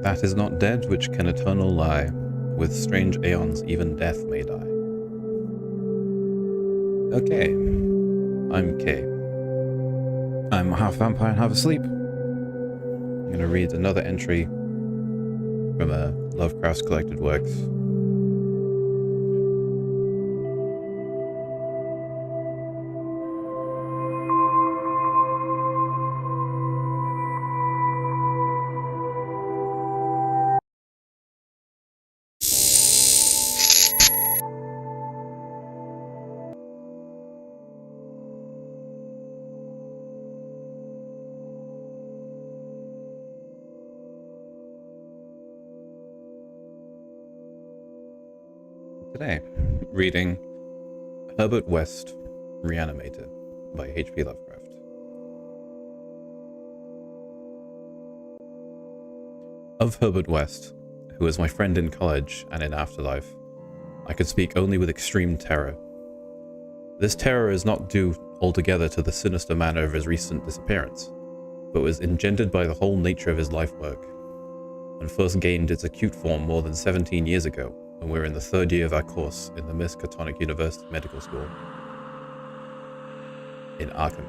That is not dead which can eternal lie. With strange aeons even death may die. Okay. I'm Kay. I'm half vampire and half asleep. I'm going to read another entry from Lovecraft's collected works. Today, reading Herbert West-Reanimator by H.P. Lovecraft. Of Herbert West, who was my friend in college and in afterlife, I could speak only with extreme terror. This terror is not due altogether to the sinister manner of his recent disappearance, but was engendered by the whole nature of his life work, and first gained its acute form more than 17 years ago, when we were in the third year of our course in the Miskatonic University Medical School in Arkham.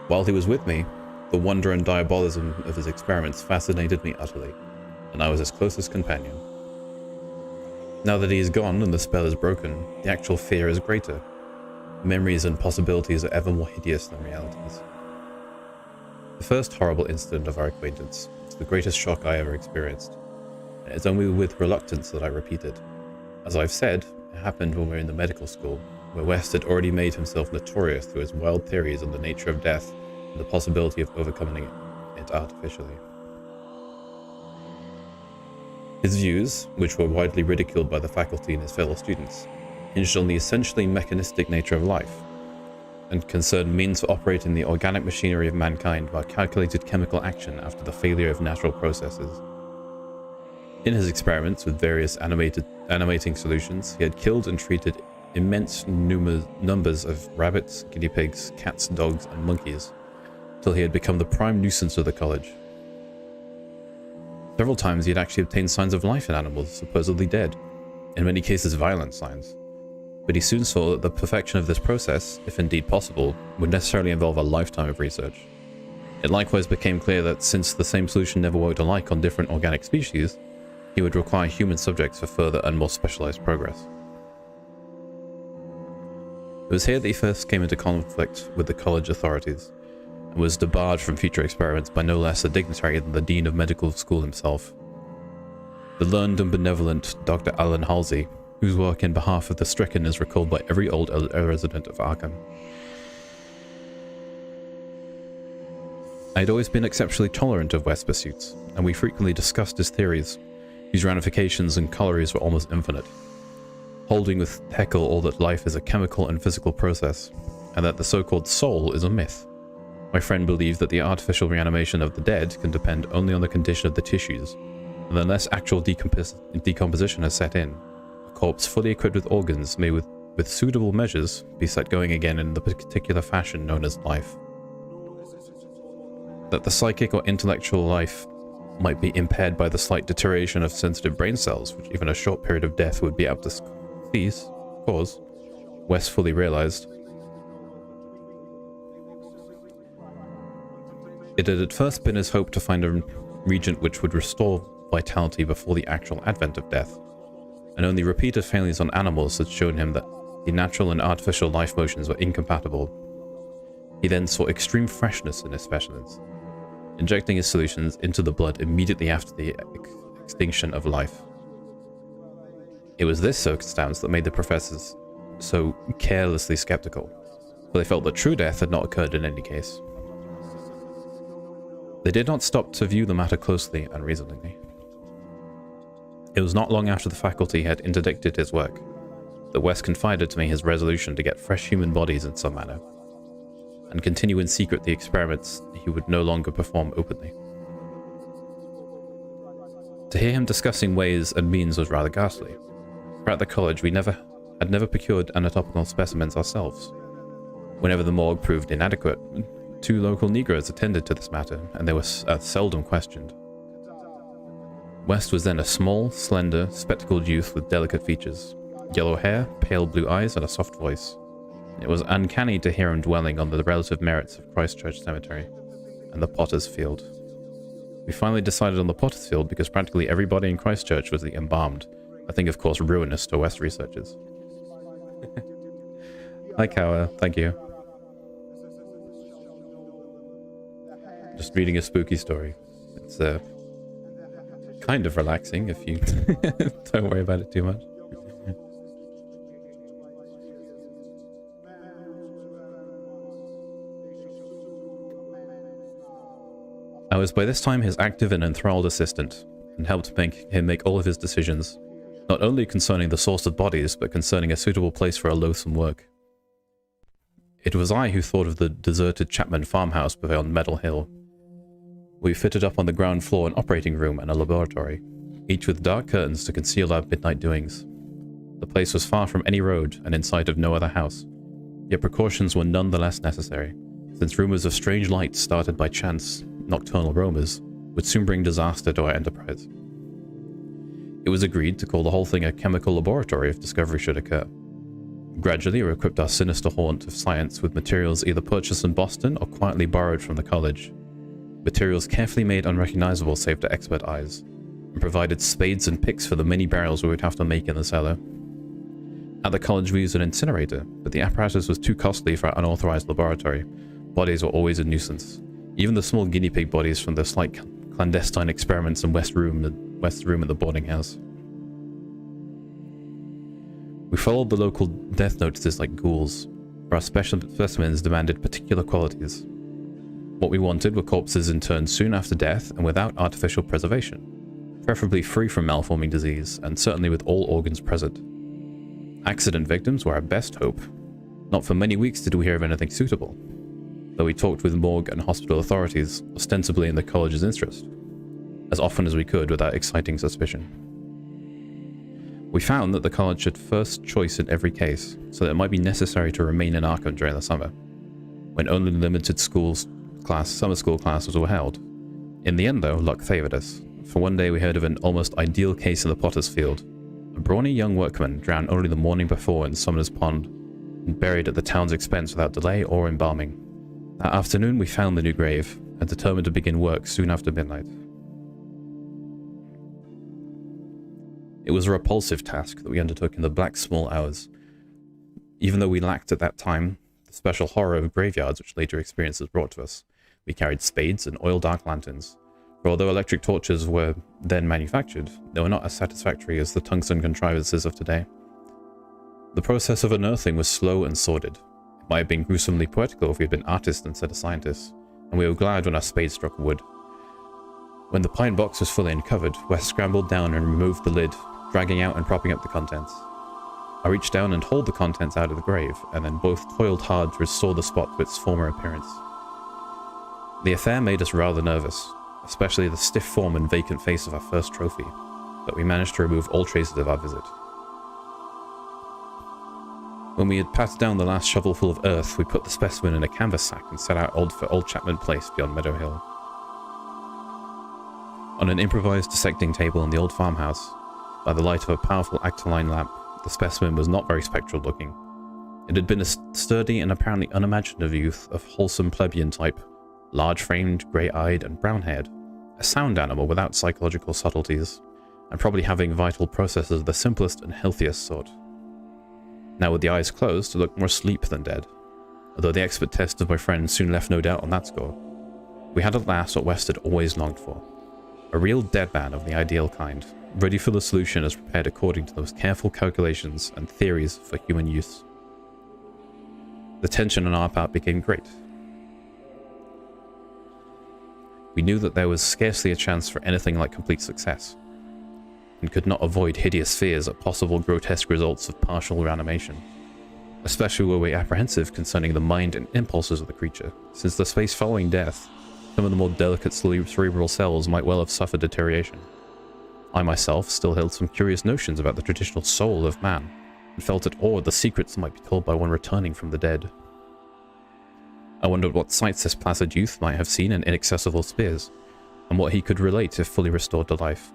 While he was with me, the wonder and diabolism of his experiments fascinated me utterly, and I was his closest companion. Now that he is gone and the spell is broken, the actual fear is greater. Memories and possibilities are ever more hideous than realities. The first horrible incident of our acquaintance was the greatest shock I ever experienced. It's only with reluctance that I repeat it. As I've said, it happened when we were in the medical school, where West had already made himself notorious through his wild theories on the nature of death and the possibility of overcoming it artificially. His views, which were widely ridiculed by the faculty and his fellow students, hinged on the essentially mechanistic nature of life, and concerned means for operating the organic machinery of mankind by calculated chemical action after the failure of natural processes. In his experiments with various animating solutions, he had killed and treated immense numbers of rabbits, guinea pigs, cats, dogs, and monkeys, till he had become the prime nuisance of the college. Several times he had actually obtained signs of life in animals supposedly dead, in many cases violent signs. But he soon saw that the perfection of this process, if indeed possible, would necessarily involve a lifetime of research. It likewise became clear that since the same solution never worked alike on different organic species, he would require human subjects for further and more specialized progress. It was here that he first came into conflict with the college authorities, and was debarred from future experiments by no less a dignitary than the Dean of Medical School himself, the learned and benevolent Dr. Alan Halsey, whose work in behalf of the stricken is recalled by every old resident of Arkham. I had always been exceptionally tolerant of West's pursuits, and we frequently discussed his theories, whose ramifications and corollaries were almost infinite, holding with Haeckel all that life is a chemical and physical process, and that the so-called soul is a myth. My friend believed that the artificial reanimation of the dead can depend only on the condition of the tissues, and unless actual decomposition has set in, a corpse fully equipped with organs may with suitable measures be set going again in the particular fashion known as life. That the psychic or intellectual life might be impaired by the slight deterioration of sensitive brain cells, which even a short period of death would be apt to cause, West fully realized. It had at first been his hope to find a regent which would restore vitality before the actual advent of death, and only repeated failures on animals had shown him that the natural and artificial life motions were incompatible. He then saw extreme freshness in his specimens, injecting his solutions into the blood immediately after the extinction of life. It was this circumstance that made the professors so carelessly skeptical, for they felt that true death had not occurred in any case. They did not stop to view the matter closely and reasoningly. It was not long after the faculty had interdicted his work that West confided to me his resolution to get fresh human bodies in some manner, and continue in secret the experiments he would no longer perform openly. To hear him discussing ways and means was rather ghastly, for at the college we had never procured anatomical specimens ourselves. Whenever the morgue proved inadequate, 2 local Negroes attended to this matter, and they were seldom questioned. West was then a small, slender, spectacled youth with delicate features, yellow hair, pale blue eyes, and a soft voice. It was uncanny to hear him dwelling on the relative merits of Christchurch Cemetery and the Potter's Field. We finally decided on the Potter's Field because practically everybody in Christchurch was the embalmed, a thing of course ruinous to West researchers. Hi Kawa, thank you. Just reading a spooky story. It's kind of relaxing if you don't worry about it too much. I was by this time his active and enthralled assistant, and helped him make all of his decisions, not only concerning the source of bodies, but concerning a suitable place for our loathsome work. It was I who thought of the deserted Chapman farmhouse beyond Meadow Hill. We fitted up on the ground floor an operating room and a laboratory, each with dark curtains to conceal our midnight doings. The place was far from any road and in sight of no other house, yet precautions were none the less necessary, since rumors of strange lights started by chance nocturnal roamers would soon bring disaster to our enterprise. It was agreed to call the whole thing a chemical laboratory if discovery should occur. Gradually, we equipped our sinister haunt of science with materials either purchased in Boston or quietly borrowed from the college. Materials carefully made unrecognizable save to expert eyes, and provided spades and picks for the many burials we would have to make in the cellar. At the college we used an incinerator, but the apparatus was too costly for our unauthorized laboratory. Bodies were always a nuisance. Even the small guinea pig bodies from the slight clandestine experiments in West Room at the boarding house. We followed the local death notices like ghouls, where our special specimens demanded particular qualities. What we wanted were corpses interned soon after death and without artificial preservation, preferably free from malforming disease, and certainly with all organs present. Accident victims were our best hope. Not for many weeks did we hear of anything suitable, though we talked with morgue and hospital authorities, ostensibly in the college's interest, as often as we could without exciting suspicion. We found that the college had first choice in every case, so that it might be necessary to remain in Arkham during the summer, when only limited summer school classes were held. In the end, though, luck favored us, for one day we heard of an almost ideal case in the Potter's Field. A brawny young workman drowned only the morning before in Sumner's Pond, and buried at the town's expense without delay or embalming. That afternoon we found the new grave, and determined to begin work soon after midnight. It was a repulsive task that we undertook in the black small hours. Even though we lacked at that time the special horror of graveyards which later experiences brought to us, we carried spades and oil-dark lanterns, for although electric torches were then manufactured, they were not as satisfactory as the tungsten contrivances of today. The process of unearthing was slow and sordid. It might have been gruesomely poetical if we had been artists instead of scientists, and we were glad when our spades struck wood. When the pine box was fully uncovered, Wes scrambled down and removed the lid, dragging out and propping up the contents. I reached down and hauled the contents out of the grave, and then both toiled hard to restore the spot to its former appearance. The affair made us rather nervous, especially the stiff form and vacant face of our first trophy, but we managed to remove all traces of our visit. When we had patted down the last shovelful of earth, we put the specimen in a canvas sack and set out for Old Chapman Place beyond Meadow Hill. On an improvised dissecting table in the old farmhouse, by the light of a powerful actoline lamp, the specimen was not very spectral looking. It had been a sturdy and apparently unimaginative youth of wholesome plebeian type, large-framed, grey-eyed, and brown-haired, a sound animal without psychological subtleties, and probably having vital processes of the simplest and healthiest sort. Now with the eyes closed, it looked more asleep than dead, although the expert test of my friend soon left no doubt on that score. We had at last what West had always longed for. A real dead man of the ideal kind, ready for the solution as prepared according to those careful calculations and theories for human use. The tension on our part became great. We knew that there was scarcely a chance for anything like complete success, and could not avoid hideous fears at possible grotesque results of partial reanimation. Especially were we apprehensive concerning the mind and impulses of the creature, since the space following death, some of the more delicate cerebral cells might well have suffered deterioration. I myself still held some curious notions about the traditional soul of man, and felt at awe at the secrets that might be told by one returning from the dead. I wondered what sights this placid youth might have seen in inaccessible spheres, and what he could relate if fully restored to life.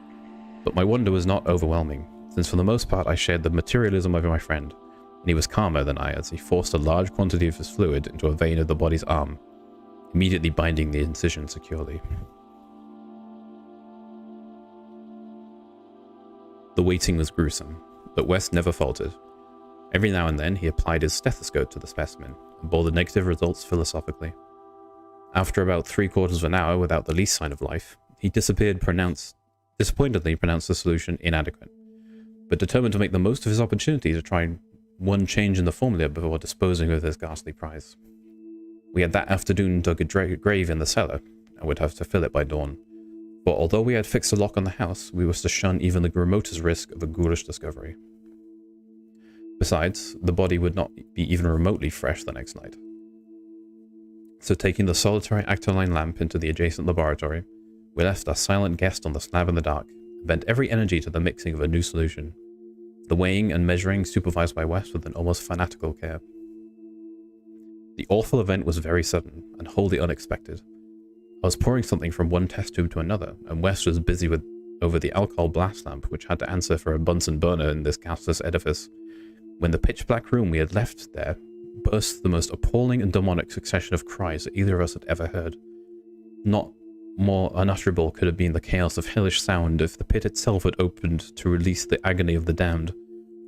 But my wonder was not overwhelming, since for the most part I shared the materialism of my friend, and he was calmer than I as he forced a large quantity of his fluid into a vein of the body's arm, immediately binding the incision securely. The waiting was gruesome, but West never faltered. Every now and then he applied his stethoscope to the specimen and bore the negative results philosophically. After about 3/4 of an hour without the least sign of life, he disappointedly pronounced the solution inadequate, but determined to make the most of his opportunity to try one change in the formula before disposing of his ghastly prize. We had that afternoon dug a grave in the cellar, and would have to fill it by dawn. For although we had fixed a lock on the house, we was to shun even the remotest risk of a ghoulish discovery. Besides, the body would not be even remotely fresh the next night. So taking the solitary actoline lamp into the adjacent laboratory, we left our silent guest on the slab in the dark, and bent every energy to the mixing of a new solution, the weighing and measuring supervised by West with an almost fanatical care. The awful event was very sudden, and wholly unexpected. I was pouring something from one test tube to another, and West was busy over the alcohol blast lamp which had to answer for a Bunsen burner in this gasless edifice, when the pitch-black room we had left there burst the most appalling and demonic succession of cries that either of us had ever heard. Not more unutterable could have been the chaos of hellish sound if the pit itself had opened to release the agony of the damned,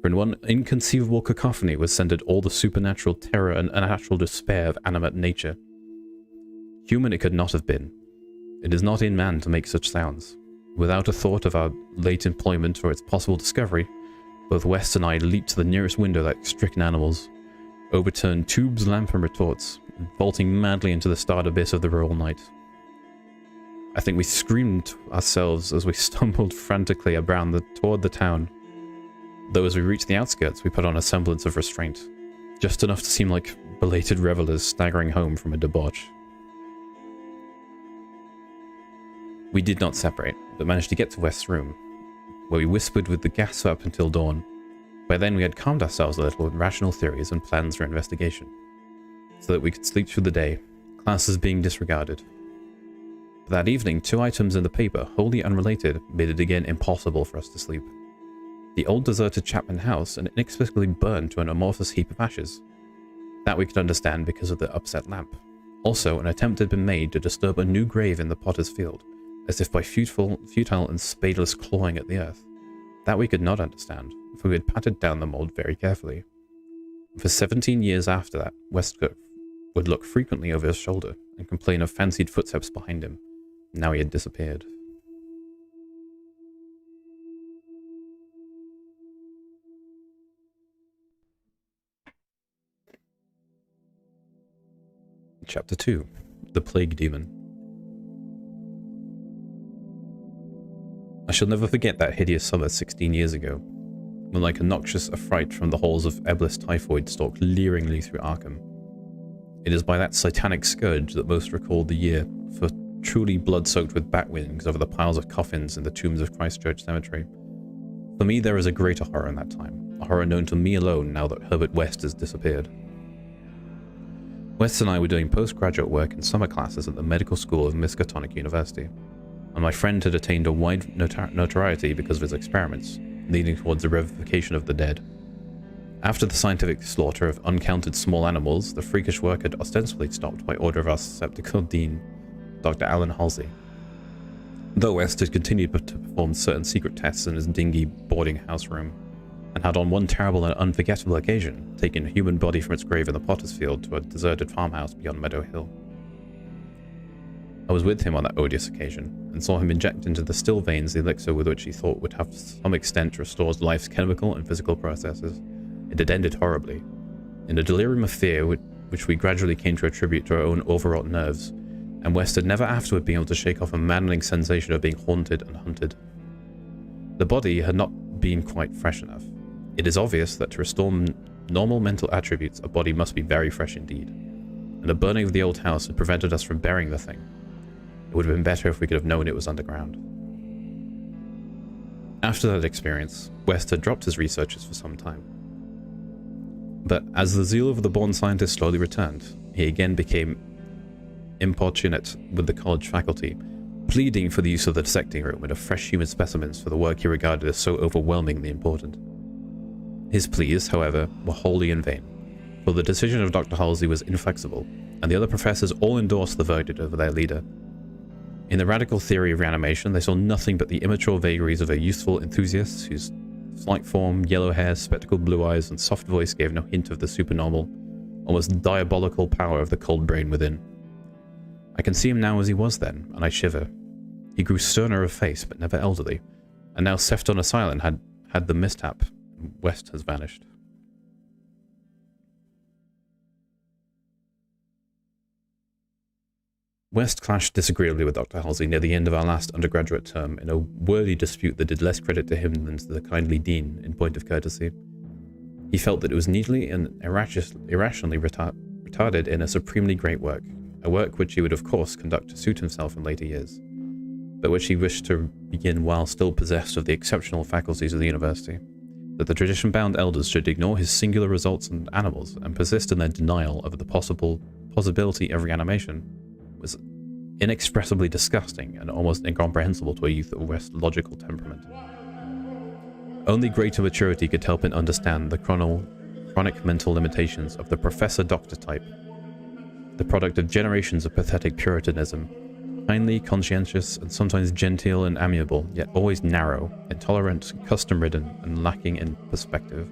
for in one inconceivable cacophony was centered all the supernatural terror and unnatural despair of animate nature. Human it could not have been. It is not in man to make such sounds. Without a thought of our late employment or its possible discovery, both West and I leaped to the nearest window like stricken animals, overturned tubes, lamp, and retorts, vaulting madly into the starred abyss of the rural night. I think we screamed ourselves as we stumbled frantically toward the town, though as we reached the outskirts we put on a semblance of restraint, just enough to seem like belated revelers staggering home from a debauch. We did not separate, but managed to get to West's room, where we whispered with the gas up until dawn. By then we had calmed ourselves a little with rational theories and plans for investigation, so that we could sleep through the day, classes being disregarded. But that evening, 2 items in the paper, wholly unrelated, made it again impossible for us to sleep. The old deserted Chapman house and inexplicably burned to an amorphous heap of ashes. That we could understand because of the upset lamp. Also, an attempt had been made to disturb a new grave in the potter's field, as if by futile and spadeless clawing at the earth. That we could not understand, for we had patted down the mold very carefully. For 17 years after that, Westcott would look frequently over his shoulder and complain of fancied footsteps behind him. Now he had disappeared. Chapter 2. The Plague Demon. I shall never forget that hideous summer 16 years ago, when like a noxious affright from the halls of Eblis typhoid stalked leeringly through Arkham. It is by that satanic scourge that most recall the year, for truly blood-soaked with bat wings over the piles of coffins in the tombs of Christchurch Cemetery. For me there is a greater horror in that time, a horror known to me alone now that Herbert West has disappeared. West and I were doing postgraduate work in summer classes at the medical school of Miskatonic University, and my friend had attained a wide notoriety because of his experiments, leading towards the revivification of the dead. After the scientific slaughter of uncounted small animals, the freakish work had ostensibly stopped by order of our sceptical dean, Dr. Alan Halsey. Though West had continued to perform certain secret tests in his dingy boarding house room, and had on one terrible and unforgettable occasion taken a human body from its grave in the Potter's Field to a deserted farmhouse beyond Meadow Hill. I was with him on that odious occasion, and saw him inject into the still veins the elixir with which he thought would have to some extent restores life's chemical and physical processes. It had ended horribly, in a delirium of fear which we gradually came to attribute to our own overwrought nerves, and West had never afterward been able to shake off a maddening sensation of being haunted and hunted. The body had not been quite fresh enough. It is obvious that to restore normal mental attributes, a body must be very fresh indeed, and the burning of the old house had prevented us from burying the thing. It would have been better if we could have known it was underground. After that experience, West had dropped his researches for some time. But as the zeal of the born scientist slowly returned, he again became importunate with the college faculty, pleading for the use of the dissecting room and of fresh human specimens for the work he regarded as so overwhelmingly important. His pleas, however, were wholly in vain, for the decision of Dr. Halsey was inflexible, and the other professors all endorsed the verdict of their leader. In the radical theory of reanimation, they saw nothing but the immature vagaries of a youthful enthusiast whose slight form, yellow hair, spectacled blue eyes, and soft voice gave no hint of the supernormal, almost diabolical power of the cold brain within. I can see him now as he was then, and I shiver. He grew sterner of face, but never elderly, and now Sefton Asylum had the mishap, and West has vanished. West clashed disagreeably with Dr. Halsey near the end of our last undergraduate term in a wordy dispute that did less credit to him than to the kindly dean in point of courtesy. He felt that it was neatly and irrationally retarded in a supremely great work, a work which he would of course conduct to suit himself in later years, but which he wished to begin while still possessed of the exceptional faculties of the university. That the tradition-bound elders should ignore his singular results on animals and persist in their denial of the possibility of reanimation was inexpressibly disgusting and almost incomprehensible to a youth of West's logical temperament. Only greater maturity could help him understand the chronic mental limitations of the professor-doctor type, the product of generations of pathetic puritanism, kindly, conscientious, and sometimes genteel and amiable, yet always narrow, intolerant, custom-ridden, and lacking in perspective.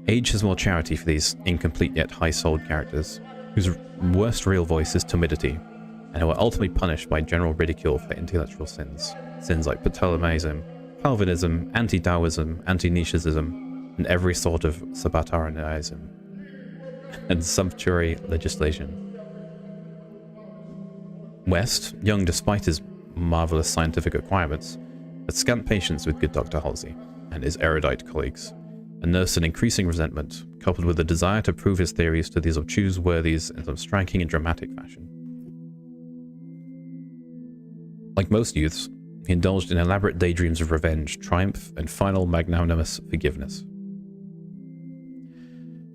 Age has more charity for these incomplete yet high-souled characters, whose worst real voice is timidity, and who are ultimately punished by general ridicule for intellectual sins. Sins like Ptolemaicism, Calvinism, anti-Taoism, anti-Nietzscheism, and every sort of Sabbatarianism, and sumptuary legislation. West, young despite his marvelous scientific acquirements, had scant patience with good Dr. Halsey and his erudite colleagues, and nursed an increasing resentment, coupled with a desire to prove his theories to these obtuse worthies in some striking and dramatic fashion. Like most youths, he indulged in elaborate daydreams of revenge, triumph, and final magnanimous forgiveness.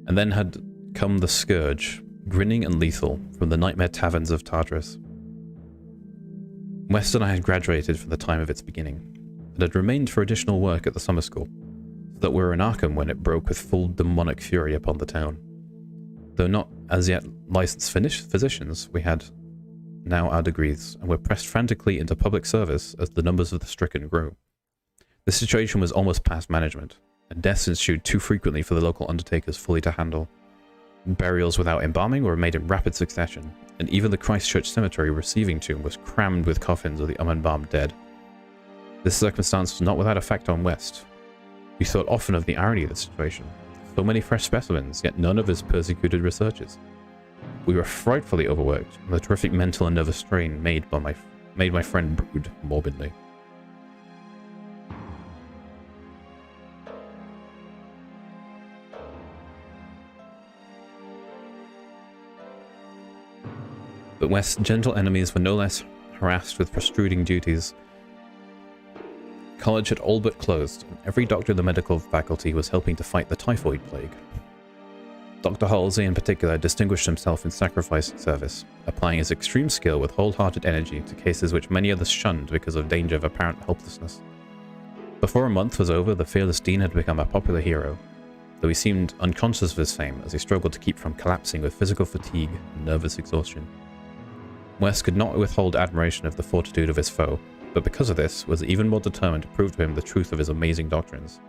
And then had come the scourge, grinning and lethal, from the nightmare taverns of Tartarus. West and I had graduated from the time of its beginning, and had remained for additional work at the summer school, so that we were in Arkham when it broke with full demonic fury upon the town. Though not as yet licensed physicians, we had now our degrees, and were pressed frantically into public service as the numbers of the stricken grew. The situation was almost past management, and deaths ensued too frequently for the local undertakers fully to handle. Burials without embalming were made in rapid succession, and even the Christchurch cemetery receiving tomb was crammed with coffins of the unembalmed dead. This circumstance was not without effect on West. We thought often of the irony of the situation. So many fresh specimens, yet none of his persecuted researchers. We were frightfully overworked, and the terrific mental and nervous strain made my friend brood morbidly. But West's gentle enemies were no less harassed with protruding duties. College had all but closed, and every doctor in the medical faculty was helping to fight the typhoid plague. Dr. Halsey in particular distinguished himself in sacrifice service, applying his extreme skill with wholehearted energy to cases which many others shunned because of danger of apparent helplessness. Before a month was over, the fearless dean had become a popular hero, though he seemed unconscious of his fame as he struggled to keep from collapsing with physical fatigue and nervous exhaustion. West could not withhold admiration of the fortitude of his foe, but because of this was even more determined to prove to him the truth of his amazing doctrines.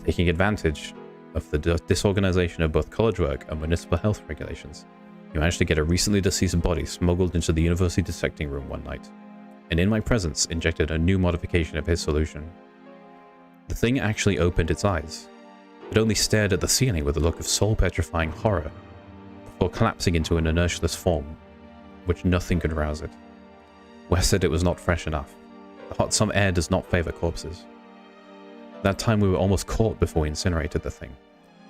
Taking advantage of the disorganization of both college work and municipal health regulations, he managed to get a recently deceased body smuggled into the university dissecting room one night, and in my presence injected a new modification of his solution. The thing actually opened its eyes. It only stared at the ceiling with a look of soul-petrifying horror, before collapsing into an inertialess form, which nothing could rouse it. West said it was not fresh enough. The hot summer air does not favor corpses. That time we were almost caught before we incinerated the thing,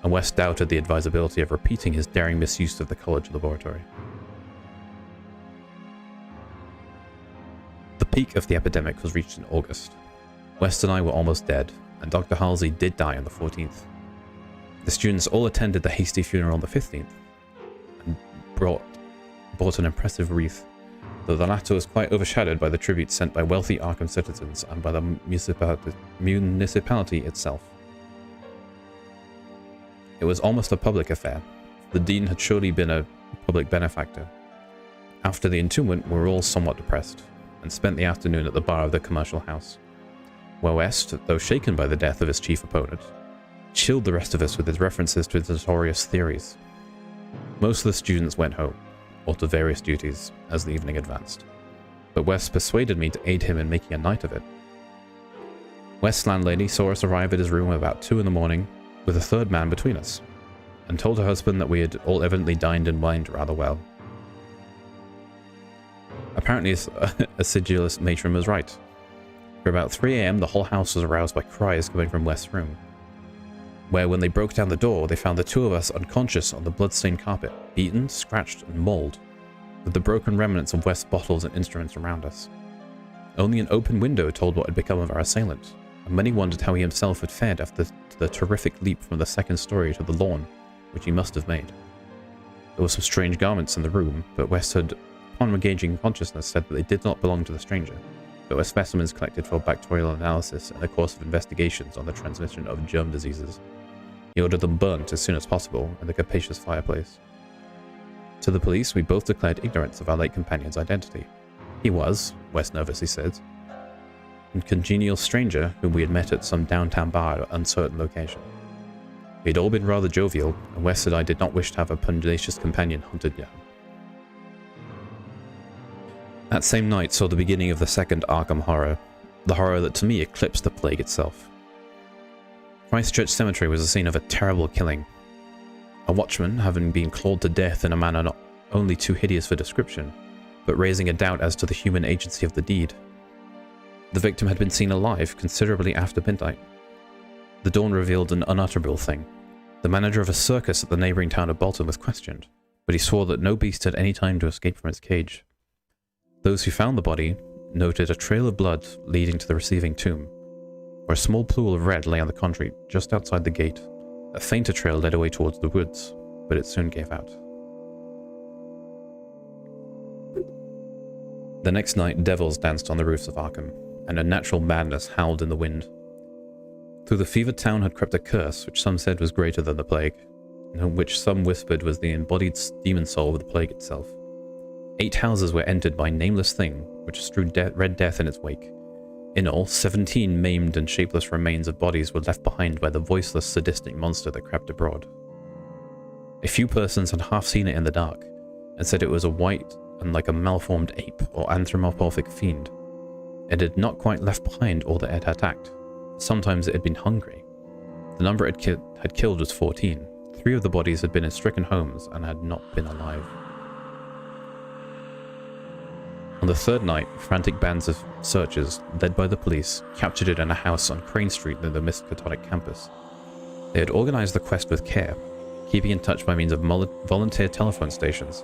and West doubted the advisability of repeating his daring misuse of the college laboratory. The peak of the epidemic was reached in August. West and I were almost dead, and Dr. Halsey did die on the 14th. The students all attended the hasty funeral on the 15th, and brought an impressive wreath, though the latter was quite overshadowed by the tributes sent by wealthy Arkham citizens and by the municipality itself. It was almost a public affair. The Dean had surely been a public benefactor. After the entombment, we were all somewhat depressed, and spent the afternoon at the bar of the commercial house, where West, though shaken by the death of his chief opponent, chilled the rest of us with his references to his notorious theories. Most of the students went home, or to various duties, as the evening advanced, but West persuaded me to aid him in making a night of it. West's landlady saw us arrive at his room about 2 in the morning, with a third man between us, and told her husband that we had all evidently dined and wined rather well. Apparently, his acidulous matron was right. For about 3 AM, the whole house was aroused by cries coming from West's room, where when they broke down the door, they found the two of us unconscious on the blood-stained carpet, beaten, scratched, and mauled, with the broken remnants of West's bottles and instruments around us. Only an open window told what had become of our assailant, and many wondered how he himself had fared after the terrific leap from the second story to the lawn, which he must have made. There were some strange garments in the room, but West had, upon regaining consciousness, said that they did not belong to the stranger, but were specimens collected for bacterial analysis in the course of investigations on the transmission of germ diseases. He ordered them burnt as soon as possible in the capacious fireplace. To the police, we both declared ignorance of our late companion's identity. He was, West nervously said, a congenial stranger whom we had met at some downtown bar at an uncertain location. We had all been rather jovial, and West said I did not wish to have a pugnacious companion hunted down. That same night saw the beginning of the second Arkham horror, the horror that to me eclipsed the plague itself. Christchurch Cemetery was the scene of a terrible killing. A watchman, having been clawed to death in a manner not only too hideous for description, but raising a doubt as to the human agency of the deed. The victim had been seen alive considerably after midnight. The dawn revealed an unutterable thing. The manager of a circus at the neighbouring town of Bolton was questioned, but he swore that no beast had any time to escape from its cage. Those who found the body noted a trail of blood leading to the receiving tomb, where a small pool of red lay on the concrete just outside the gate. A fainter trail led away towards the woods, but it soon gave out. The next night, devils danced on the roofs of Arkham, and unnatural madness howled in the wind. Through the fevered town had crept a curse, which some said was greater than the plague, and which some whispered was the embodied demon soul of the plague itself. 8 houses were entered by a nameless thing, which strewed red death in its wake. In all, 17 maimed and shapeless remains of bodies were left behind by the voiceless, sadistic monster that crept abroad. A few persons had half seen it in the dark, and said it was a white and like a malformed ape or anthropomorphic fiend. It had not quite left behind all that it had attacked. Sometimes it had been hungry. The number it had killed was 14. 3 of the bodies had been in stricken homes and had not been alive. On the third night, frantic bands of searchers, led by the police, captured it in a house on Crane Street near the Miskatonic campus. They had organized the quest with care, keeping in touch by means of volunteer telephone stations,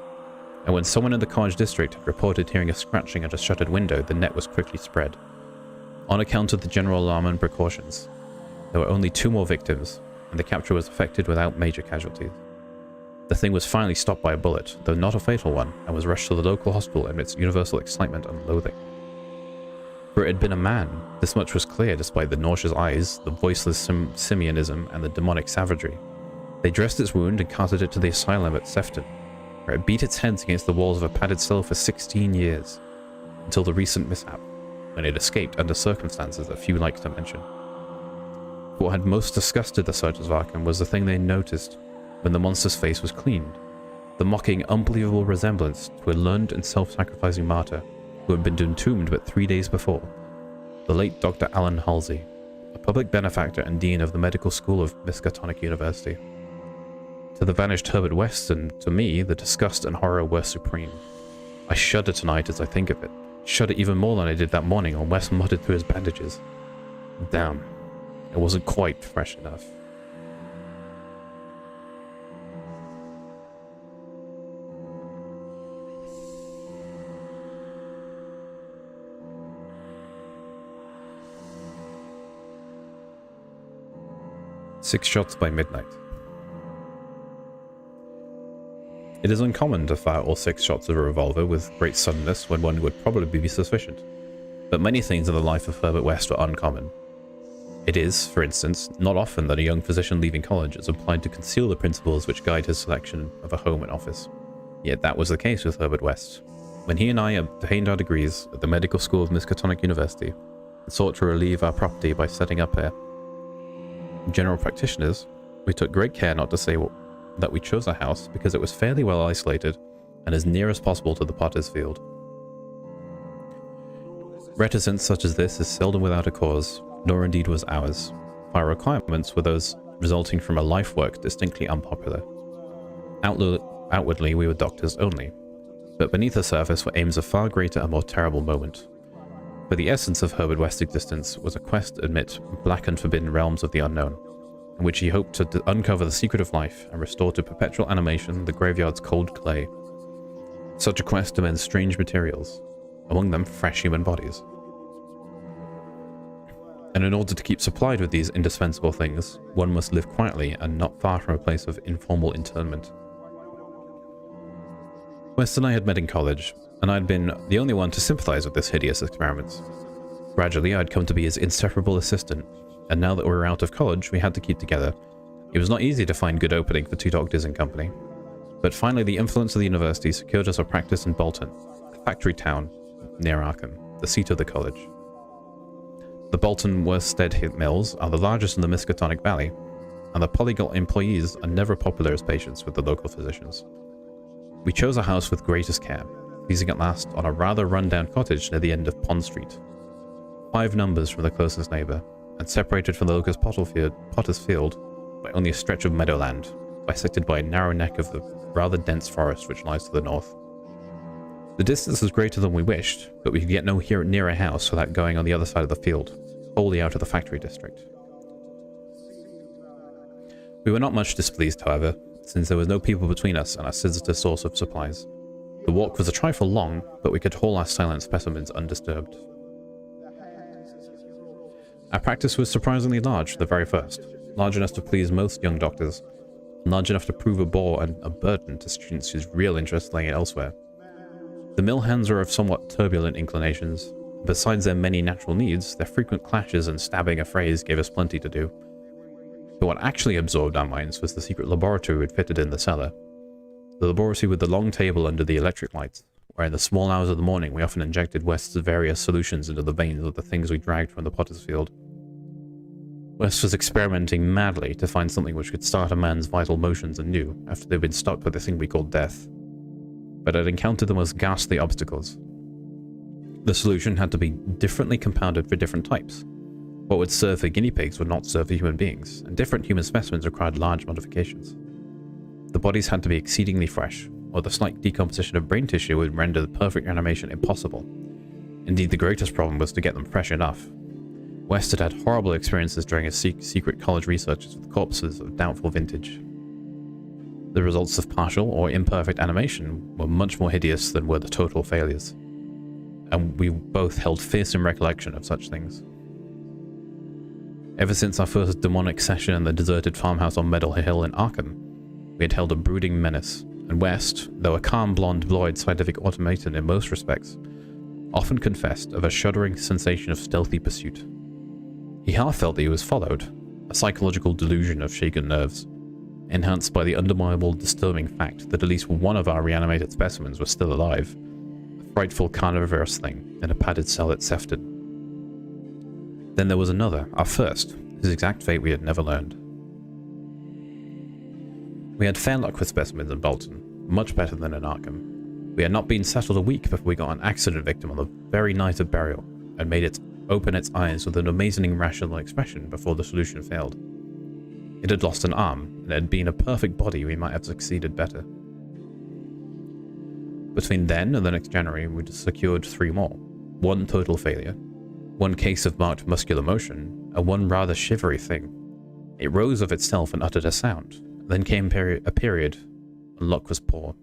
and when someone in the college district had reported hearing a scratching at a shuttered window, the net was quickly spread. On account of the general alarm and precautions, there were only 2 more victims, and the capture was effected without major casualties. The thing was finally stopped by a bullet, though not a fatal one, and was rushed to the local hospital amidst universal excitement and loathing. For it had been a man, this much was clear despite the nauseous eyes, the voiceless simianism, and the demonic savagery. They dressed its wound and carted it to the asylum at Sefton, where it beat its heads against the walls of a padded cell for 16 years, until the recent mishap, when it escaped under circumstances that few liked to mention. What had most disgusted the searchers of Arkham was the thing they noticed when the monster's face was cleaned, the mocking, unbelievable resemblance to a learned and self-sacrificing martyr who had been entombed but 3 days before, the late Dr. Alan Halsey, a public benefactor and dean of the medical school of Miskatonic University. To the vanished Herbert West and to me, the disgust and horror were supreme. I shudder tonight as I think of it, shudder even more than I did that morning when West muttered through his bandages. Damn, it wasn't quite fresh enough. "6 shots by midnight. It is uncommon to fire all 6 shots of a revolver with great suddenness when one would probably be sufficient, but many things in the life of Herbert West were uncommon. It is, for instance, not often that a young physician leaving college is applied to conceal the principles which guide his selection of a home and office. Yet that was the case with Herbert West. When he and I obtained our degrees at the medical school of Miskatonic University and sought to relieve our property by setting up a general practitioners, we took great care not to say that we chose a house because it was fairly well isolated and as near as possible to the potter's field. Reticence such as this is seldom without a cause, nor indeed was ours. Our requirements were those resulting from a life work distinctly unpopular. Outwardly, we were doctors only, but beneath the surface were aims of far greater and more terrible moment. For the essence of Herbert West's existence was a quest amid black and forbidden realms of the unknown, in which he hoped to uncover the secret of life and restore to perpetual animation the graveyard's cold clay. Such a quest demands strange materials, among them fresh human bodies. And in order to keep supplied with these indispensable things, one must live quietly and not far from a place of informal internment. West and I had met in college, and I had been the only one to sympathize with this hideous experiment. Gradually, I had come to be his inseparable assistant, and now that we were out of college, we had to keep together. It was not easy to find good opening for 2 doctors in company, but finally the influence of the university secured us a practice in Bolton, a factory town near Arkham, the seat of the college. The Bolton Worsted Mills are the largest in the Miskatonic Valley, and the polyglot employees are never popular as patients with the local physicians. We chose a house with greatest care, pleasing at last on a rather run-down cottage near the end of Pond Street. 5 numbers from the closest neighbour, and separated from the locust potter's field by only a stretch of meadowland, bisected by a narrow neck of the rather dense forest which lies to the north. The distance was greater than we wished, but we could get no nearer house without going on the other side of the field, wholly out of the factory district. We were not much displeased, however, since there was no people between us and our sinister source of supplies. The walk was a trifle long, but we could haul our silent specimens undisturbed. Our practice was surprisingly large from the very first, large enough to please most young doctors, and large enough to prove a bore and a burden to students whose real interest lay elsewhere. The mill hands were of somewhat turbulent inclinations. Besides their many natural needs, their frequent clashes and stabbing affrays gave us plenty to do. But what actually absorbed our minds was the secret laboratory we'd fitted in the cellar. The laboratory with the long table under the electric lights, where in the small hours of the morning we often injected West's various solutions into the veins of the things we dragged from the potter's field. West was experimenting madly to find something which could start a man's vital motions anew after they'd been stopped by the thing we called death. But I'd encountered the most ghastly obstacles. The solution had to be differently compounded for different types. What would serve for guinea pigs would not serve for human beings, and different human specimens required large modifications. The bodies had to be exceedingly fresh, or the slight decomposition of brain tissue would render the perfect animation impossible. Indeed, the greatest problem was to get them fresh enough. West had had horrible experiences during his secret college researches with corpses of doubtful vintage. The results of partial or imperfect animation were much more hideous than were the total failures, and we both held fearsome recollection of such things. Ever since our first demonic session in the deserted farmhouse on Meadow Hill in Arkham, we had held a brooding menace, and West, though a calm blonde-blonde scientific automaton in most respects, often confessed of a shuddering sensation of stealthy pursuit. He half felt that he was followed, a psychological delusion of shaken nerves, enhanced by the undeniable disturbing fact that at least one of our reanimated specimens was still alive, a frightful carnivorous thing in a padded cell at Sefton. Then there was another, our first, whose exact fate we had never learned. We had fair luck with specimens in Bolton, much better than in Arkham. We had not been settled a week before we got an accident victim on the very night of burial, and made it open its eyes with an amazing rational expression before the solution failed. It had lost an arm, and had been a perfect body we might have succeeded better. Between then and the next January, we secured 3 more. 1 total failure, 1 case of marked muscular motion, and 1 rather shivery thing. It rose of itself and uttered a sound. Then came a period, and luck was poor.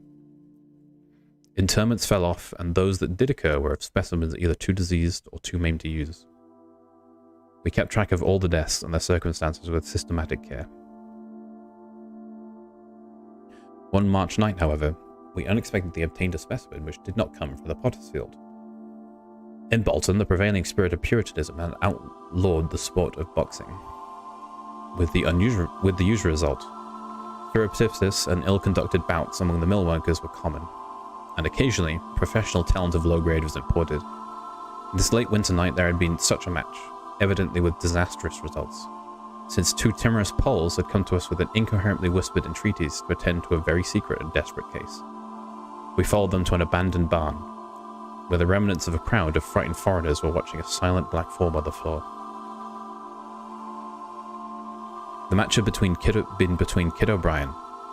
Interments fell off, and those that did occur were of specimens either too diseased or too maimed to use. We kept track of all the deaths and their circumstances with systematic care. One March night, however, we unexpectedly obtained a specimen which did not come from the potter's field. In Bolton, the prevailing spirit of Puritanism had outlawed the sport of boxing, with the usual result. Surreptitious and ill-conducted bouts among the mill workers were common, and occasionally professional talent of low grade was imported. This late winter night there had been such a match, evidently with disastrous results, since two timorous Poles had come to us with an incoherently whispered entreaties to attend to a very secret and desperate case. We followed them to an abandoned barn, where the remnants of a crowd of frightened foreigners were watching a silent black form on the floor. The match had been between Kid O'Brien,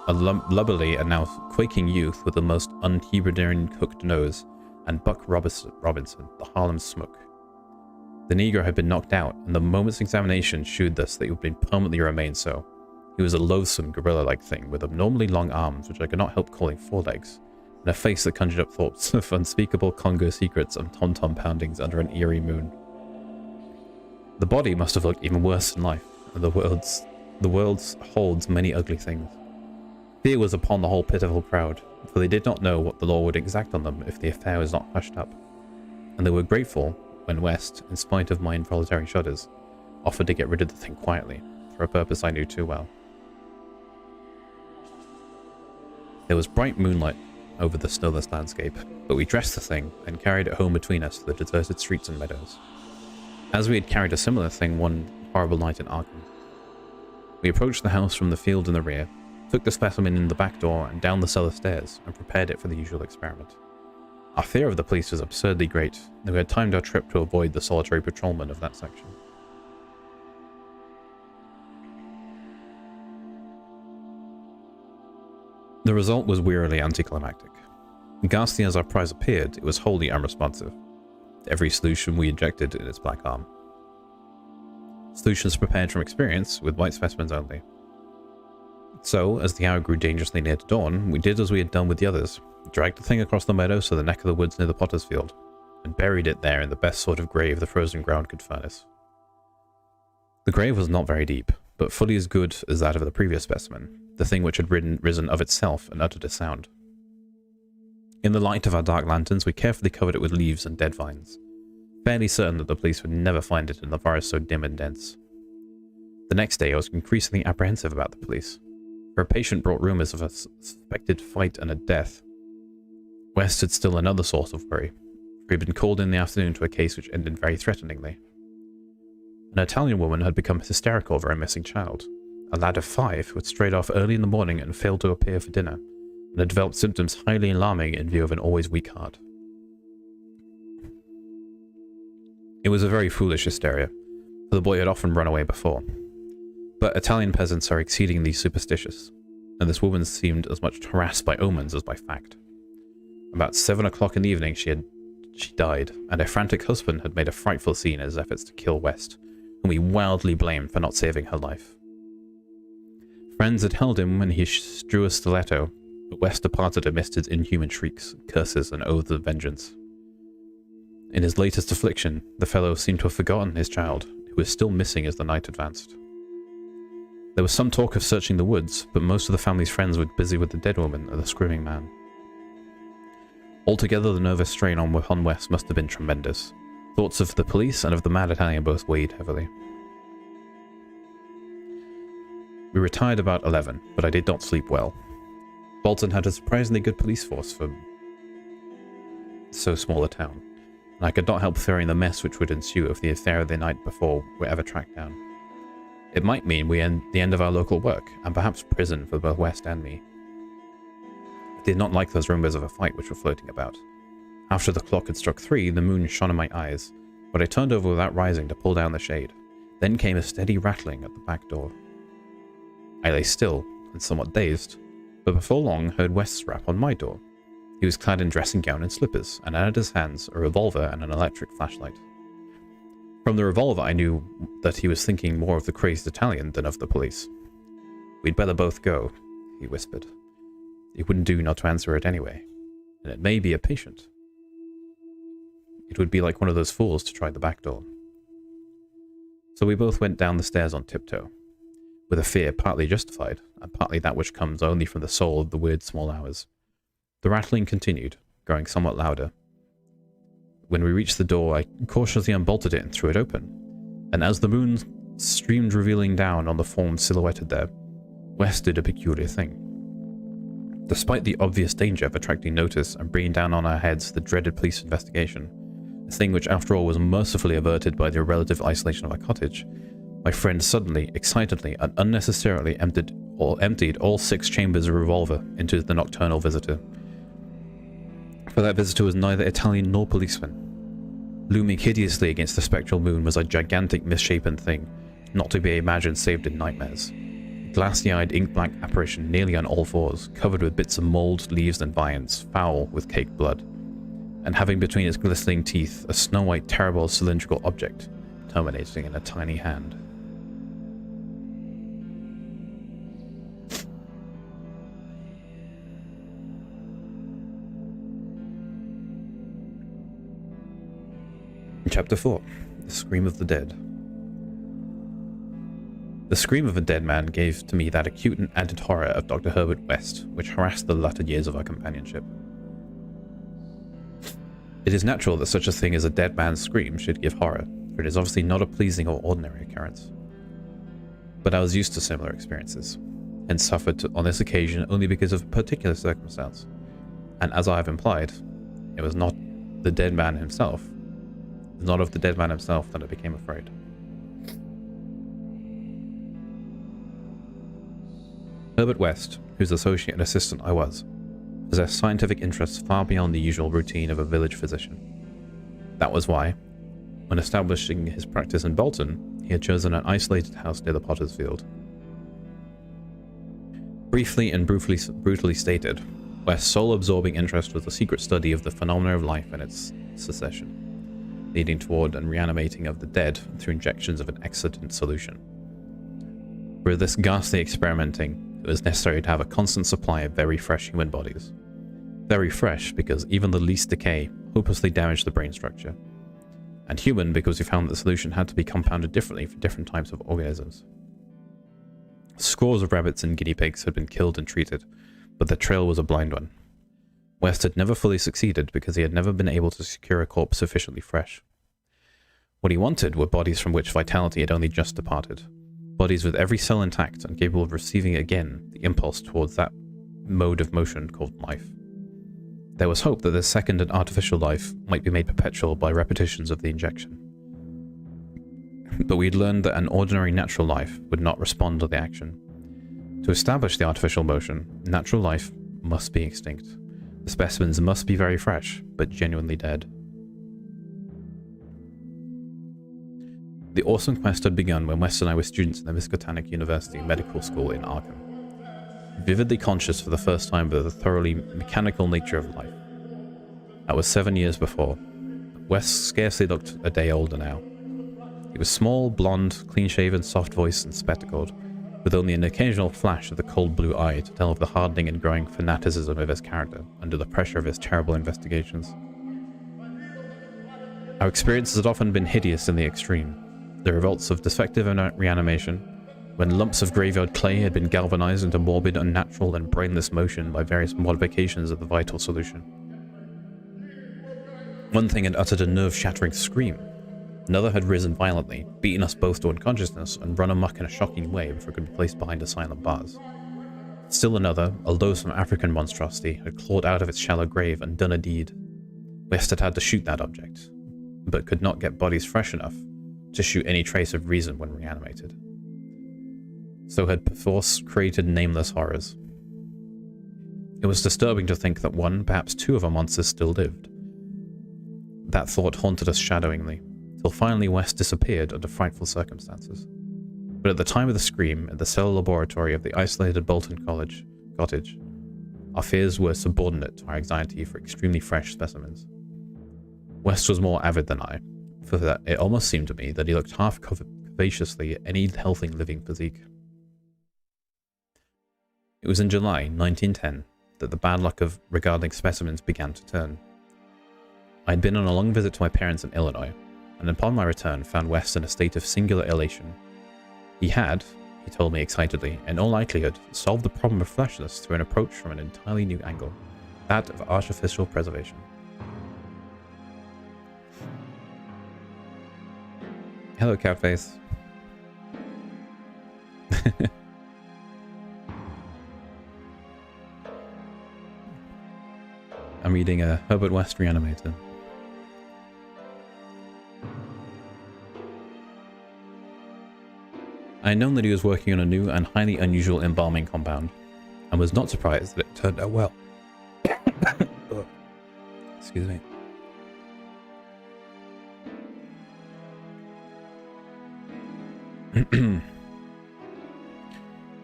a lubberly and now quaking youth with the most un-Hebridean hooked nose, and Buck Robinson, the Harlem Smoke. The Negro had been knocked out, and the moment's examination shewed us that he would permanently remain so. He was a loathsome gorilla-like thing, with abnormally long arms, which I could not help calling forelegs, and a face that conjured up thoughts of unspeakable Congo secrets and tom-tom poundings under an eerie moon. The body must have looked even worse than life, and the world holds many ugly things. Fear was upon the whole pitiful crowd, for they did not know what the law would exact on them if the affair was not hushed up, and they were grateful when West, in spite of my involuntary shudders, offered to get rid of the thing quietly, for a purpose I knew too well. There was bright moonlight over the snowless landscape, but we dressed the thing and carried it home between us to the deserted streets and meadows, as we had carried a similar thing one horrible night in Arkham. We approached the house from the field in the rear, took the specimen in the back door and down the cellar stairs, and prepared it for the usual experiment. Our fear of the police was absurdly great, and we had timed our trip to avoid the solitary patrolman of that section. The result was wearily anticlimactic. Ghastly as our prize appeared, it was wholly unresponsive to every solution we injected in its black arm. Solutions prepared from experience, with white specimens only. So, as the hour grew dangerously near to dawn, we did as we had done with the others, dragged the thing across the meadows to the neck of the woods near the potter's field, and buried it there in the best sort of grave the frozen ground could furnish. The grave was not very deep, but fully as good as that of the previous specimen, the thing which had risen of itself and uttered a sound. In the light of our dark lanterns, we carefully covered it with leaves and dead vines, fairly certain that the police would never find it in the forest so dim and dense. The next day I was increasingly apprehensive about the police, for a patient brought rumours of a suspected fight and a death. West had still another source of worry, for he had been called in the afternoon to a case which ended very threateningly. An Italian woman had become hysterical over a missing child, a lad of 5 who had strayed off early in the morning and failed to appear for dinner, and had developed symptoms highly alarming in view of an always weak heart. It was a very foolish hysteria, for the boy had often run away before. But Italian peasants are exceedingly superstitious, and this woman seemed as much harassed by omens as by fact. About 7 o'clock in the evening she died, and her frantic husband had made a frightful scene in his efforts to kill West, whom he wildly blamed for not saving her life. Friends had held him when he drew a stiletto, but West departed amidst his inhuman shrieks, curses, and oaths of vengeance. In his latest affliction, the fellow seemed to have forgotten his child, who was still missing as the night advanced. There was some talk of searching the woods, but most of the family's friends were busy with the dead woman and the screaming man. Altogether, the nervous strain on West must have been tremendous. Thoughts of the police and of the mad Italian both weighed heavily. We retired about 11, but I did not sleep well. Bolton had a surprisingly good police force for so small a town, and I could not help fearing the mess which would ensue if the affair of the night before were ever tracked down. It might mean the end of our local work, and perhaps prison for both West and me. I did not like those rumours of a fight which were floating about. After the clock had struck 3, the moon shone in my eyes, but I turned over without rising to pull down the shade. Then came a steady rattling at the back door. I lay still, and somewhat dazed, but before long heard West's rap on my door. He was clad in dressing gown and slippers, and had in his hands a revolver and an electric flashlight. From the revolver I knew that he was thinking more of the crazed Italian than of the police. "We'd better both go," he whispered. "It wouldn't do not to answer it anyway, and it may be a patient. It would be like one of those fools to try the back door." So we both went down the stairs on tiptoe, with a fear partly justified, and partly that which comes only from the soul of the weird small hours. The rattling continued, growing somewhat louder. When we reached the door, I cautiously unbolted it and threw it open. And as the moon streamed revealing down on the form silhouetted there, West did a peculiar thing. Despite the obvious danger of attracting notice and bringing down on our heads the dreaded police investigation, a thing which after all was mercifully averted by the relative isolation of our cottage, my friend suddenly, excitedly, and unnecessarily emptied all 6 chambers of revolver into the nocturnal visitor. For that visitor was neither Italian nor policeman. Looming hideously against the spectral moon was a gigantic misshapen thing, not to be imagined save in nightmares. A glassy-eyed, ink-black apparition nearly on all fours, covered with bits of mould, leaves and vines, foul with caked blood, and having between its glistening teeth a snow-white, terrible, cylindrical object, terminating in a tiny hand. Chapter 4. The Scream of the Dead. The scream of a dead man gave to me that acute and added horror of Dr. Herbert West, which harassed the latter years of our companionship. It is natural that such a thing as a dead man's scream should give horror, for it is obviously not a pleasing or ordinary occurrence. But I was used to similar experiences, and suffered on this occasion only because of a particular circumstance, and as I have implied, it was not the dead man himself. Not of the dead man himself that I became afraid. Herbert West, whose associate and assistant I was, possessed scientific interests far beyond the usual routine of a village physician. That was why, when establishing his practice in Bolton, he had chosen an isolated house near the Potter's Field. Briefly and brutally stated, West's sole absorbing interest was the secret study of the phenomena of life and its succession, leading toward and reanimating of the dead through injections of an excitant solution. For this ghastly experimenting, it was necessary to have a constant supply of very fresh human bodies. Very fresh because even the least decay hopelessly damaged the brain structure, and human because we found that the solution had to be compounded differently for different types of organisms. Scores of rabbits and guinea pigs had been killed and treated, but the trail was a blind one. West had never fully succeeded because he had never been able to secure a corpse sufficiently fresh. What he wanted were bodies from which vitality had only just departed. Bodies with every cell intact and capable of receiving again the impulse towards that mode of motion called life. There was hope that this second and artificial life might be made perpetual by repetitions of the injection. But we had learned that an ordinary natural life would not respond to the action. To establish the artificial motion, natural life must be extinct. The specimens must be very fresh, but genuinely dead. The awesome quest had begun when West and I were students in the Miskatonic University Medical School in Arkham, vividly conscious for the first time of the thoroughly mechanical nature of life. That was 7 years before. West scarcely looked a day older now. He was small, blonde, clean-shaven, soft-voiced, and spectacled, with only an occasional flash of the cold blue eye to tell of the hardening and growing fanaticism of his character under the pressure of his terrible investigations. Our experiences had often been hideous in the extreme. The results of defective reanimation, when lumps of graveyard clay had been galvanized into morbid, unnatural, and brainless motion by various modifications of the vital solution. One thing had uttered a nerve-shattering scream. Another had risen violently, beaten us both to unconsciousness, and run amok in a shocking way before it could be placed behind the silent bars. Still another, a loathsome African monstrosity, had clawed out of its shallow grave and done a deed. West had had to shoot that object, but could not get bodies fresh enough to shoot any trace of reason when reanimated. So had perforce created nameless horrors. It was disturbing to think that one, perhaps two of our monsters still lived. That thought haunted us shadowingly, till finally West disappeared under frightful circumstances. But at the time of the scream, at the cell laboratory of the isolated Bolton cottage, our fears were subordinate to our anxiety for extremely fresh specimens. West was more avid than I, for that it almost seemed to me that he looked half covaciously at any healthy living physique. It was in July 1910 that the bad luck of regarding specimens began to turn. I had been on a long visit to my parents in Illinois, and upon my return found West in a state of singular elation. He had, he told me excitedly, in all likelihood, solved the problem of fleshness through an approach from an entirely new angle. that of artificial preservation. Hello, Catface. I'm reading a Herbert West-Reanimator. I had known that he was working on a new and highly unusual embalming compound, and was not surprised that it turned out well. Excuse me.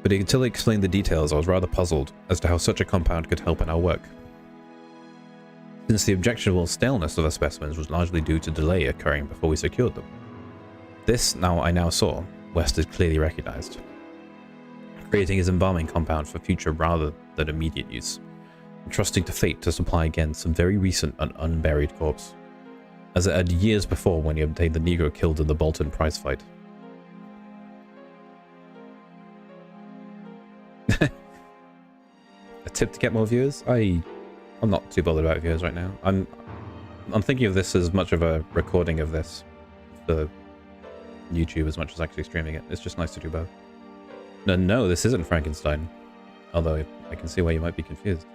But until he explained the details, I was rather puzzled as to how such a compound could help in our work, since the objectionable staleness of the specimens was largely due to delay occurring before we secured them. This, I now saw, West had clearly recognized, creating his embalming compound for future rather than immediate use, and trusting to fate to supply again some very recent and unburied corpse, as it had years before when he obtained the Negro killed in the Bolton prize fight. A tip to get more viewers? I'm not too bothered about viewers right now. I'm thinking of this as much of a recording of this for YouTube as much as actually streaming it. It's just nice to do both. No, this isn't Frankenstein. Although I can see why you might be confused.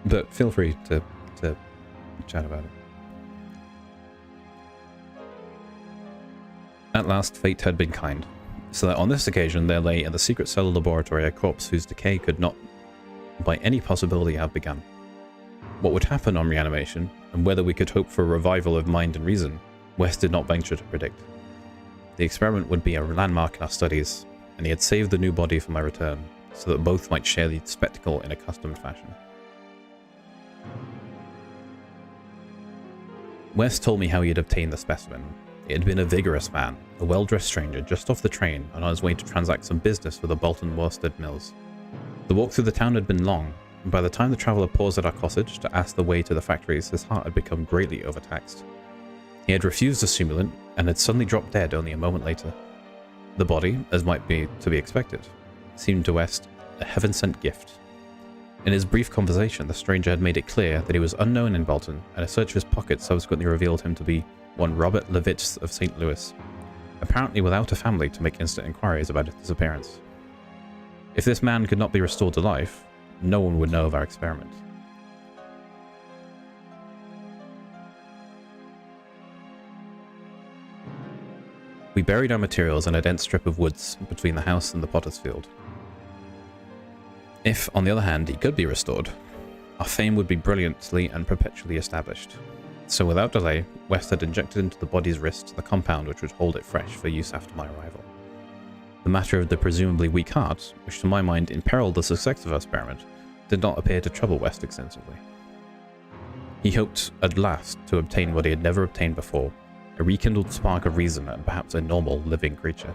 But feel free to chat about it. At last, fate had been kind, so that on this occasion there lay in the secret cell laboratory a corpse whose decay could not by any possibility have begun. What would happen on reanimation, and whether we could hope for a revival of mind and reason, West did not venture to predict. The experiment would be a landmark in our studies, and he had saved the new body for my return, so that both might share the spectacle in accustomed fashion. West told me how he had obtained the specimen. He had been a vigorous man, a well-dressed stranger just off the train and on his way to transact some business with the Bolton worsted mills. The walk through the town had been long, and by the time the traveller paused at our cottage to ask the way to the factories, his heart had become greatly overtaxed. He had refused the stimulant and had suddenly dropped dead only a moment later. The body, as might be to be expected, seemed to West a heaven-sent gift. In his brief conversation, the stranger had made it clear that he was unknown in Bolton, and a search of his pockets subsequently revealed him to be one Robert Levitz of St. Louis, apparently without a family to make instant inquiries about his disappearance. If this man could not be restored to life, no one would know of our experiment. We buried our materials in a dense strip of woods between the house and the potter's field. If, on the other hand, he could be restored, our fame would be brilliantly and perpetually established. So without delay, West had injected into the body's wrist the compound which would hold it fresh for use after my arrival. The matter of the presumably weak heart, which to my mind imperiled the success of our experiment, did not appear to trouble West extensively. He hoped, at last, to obtain what he had never obtained before, a rekindled spark of reason and perhaps a normal, living creature.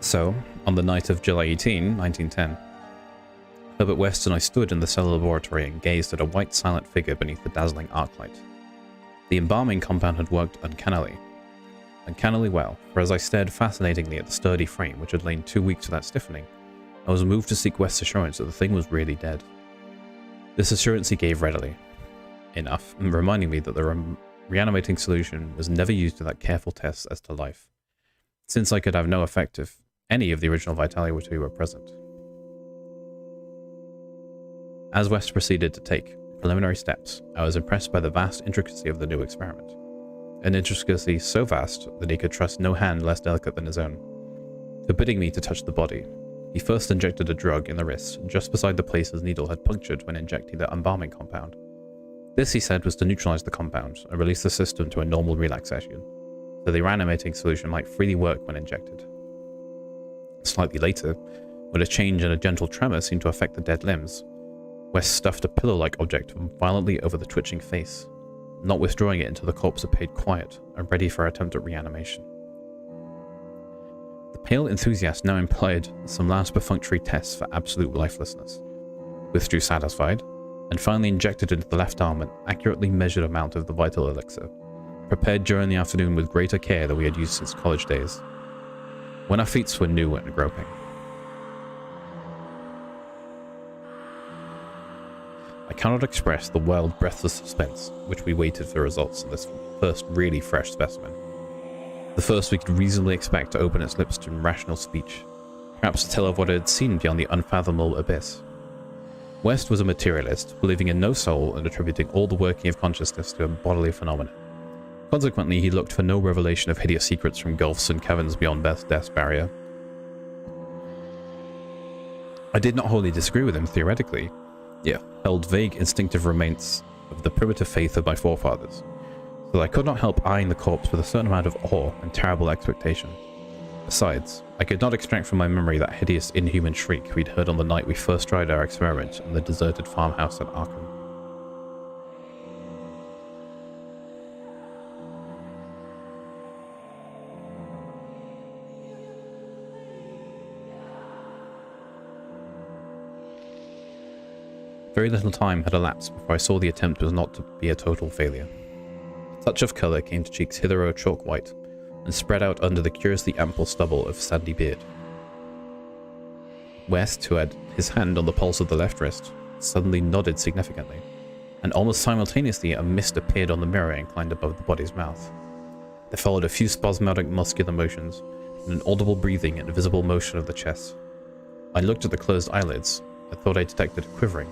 So, on the night of July 18, 1910, Herbert West and I stood in the cell laboratory and gazed at a white silent figure beneath the dazzling arc light. The embalming compound had worked uncannily well, for as I stared fascinatingly at the sturdy frame which had lain 2 weeks without stiffening, I was moved to seek West's assurance that the thing was really dead. This assurance he gave readily enough, reminding me that the reanimating solution was never used in that careful test as to life, since I could have no effect if any of the original vitality were present. As West proceeded to take preliminary steps, I was impressed by the vast intricacy of the new experiment, an intricacy so vast that he could trust no hand less delicate than his own. Forbidding me to touch the body, he first injected a drug in the wrist, just beside the place his needle had punctured when injecting the embalming compound. This, he said, was to neutralize the compound and release the system to a normal relaxation, so the reanimating solution might freely work when injected. Slightly later, when a change and a gentle tremor seemed to affect the dead limbs, West stuffed a pillow-like object violently over the twitching face, not withdrawing it until the corpse appeared quiet and ready for our attempt at reanimation. The pale enthusiast now employed some last perfunctory tests for absolute lifelessness, withdrew satisfied, and finally injected into the left arm an accurately measured amount of the vital elixir, prepared during the afternoon with greater care than we had used since college days, when our feet were new and groping. I cannot express the wild, breathless suspense which we waited for results of this first really fresh specimen. The first we could reasonably expect to open its lips to rational speech, perhaps to tell of what it had seen beyond the unfathomable abyss. West was a materialist, believing in no soul and attributing all the working of consciousness to a bodily phenomenon. Consequently, he looked for no revelation of hideous secrets from gulfs and caverns beyond death's barrier. I did not wholly disagree with him theoretically, yet held vague instinctive remains of the primitive faith of my forefathers, so that I could not help eyeing the corpse with a certain amount of awe and terrible expectation. Besides, I could not extract from my memory that hideous inhuman shriek we'd heard on the night we first tried our experiment in the deserted farmhouse at Arkham. Very little time had elapsed before I saw the attempt was not to be a total failure. A touch of colour came to cheeks hitherto chalk white, and spread out under the curiously ample stubble of sandy beard. West, who had his hand on the pulse of the left wrist, suddenly nodded significantly, and almost simultaneously a mist appeared on the mirror inclined above the body's mouth. There followed a few spasmodic muscular motions, and an audible breathing and visible motion of the chest. I looked at the closed eyelids. I thought I detected a quivering.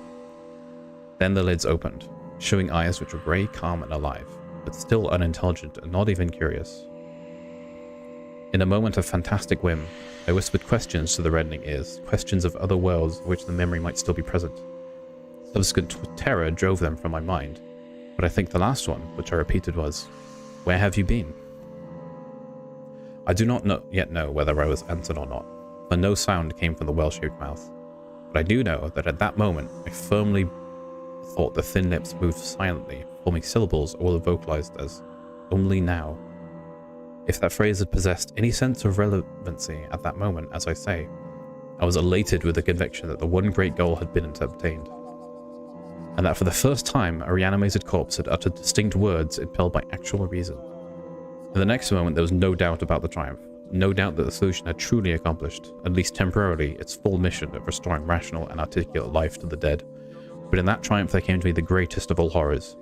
Then the lids opened, showing eyes which were grey, calm, and alive, but still unintelligent and not even curious. In a moment of fantastic whim, I whispered questions to the reddening ears, questions of other worlds of which the memory might still be present. Subsequent terror drove them from my mind, but I think the last one, which I repeated, was, "Where have you been?" I do not yet know whether I was answered or not, for no sound came from the well-shaped mouth, but I do know that at that moment I firmly thought the thin lips moved silently, forming syllables all vocalized as, "Only now." If that phrase had possessed any sense of relevancy at that moment, as I say, I was elated with the conviction that the one great goal had been obtained, and that for the first time a reanimated corpse had uttered distinct words impelled by actual reason. In the next moment there was no doubt about the triumph, no doubt that the solution had truly accomplished, at least temporarily, its full mission of restoring rational and articulate life to the dead. But in that triumph there came to me the greatest of all horrors,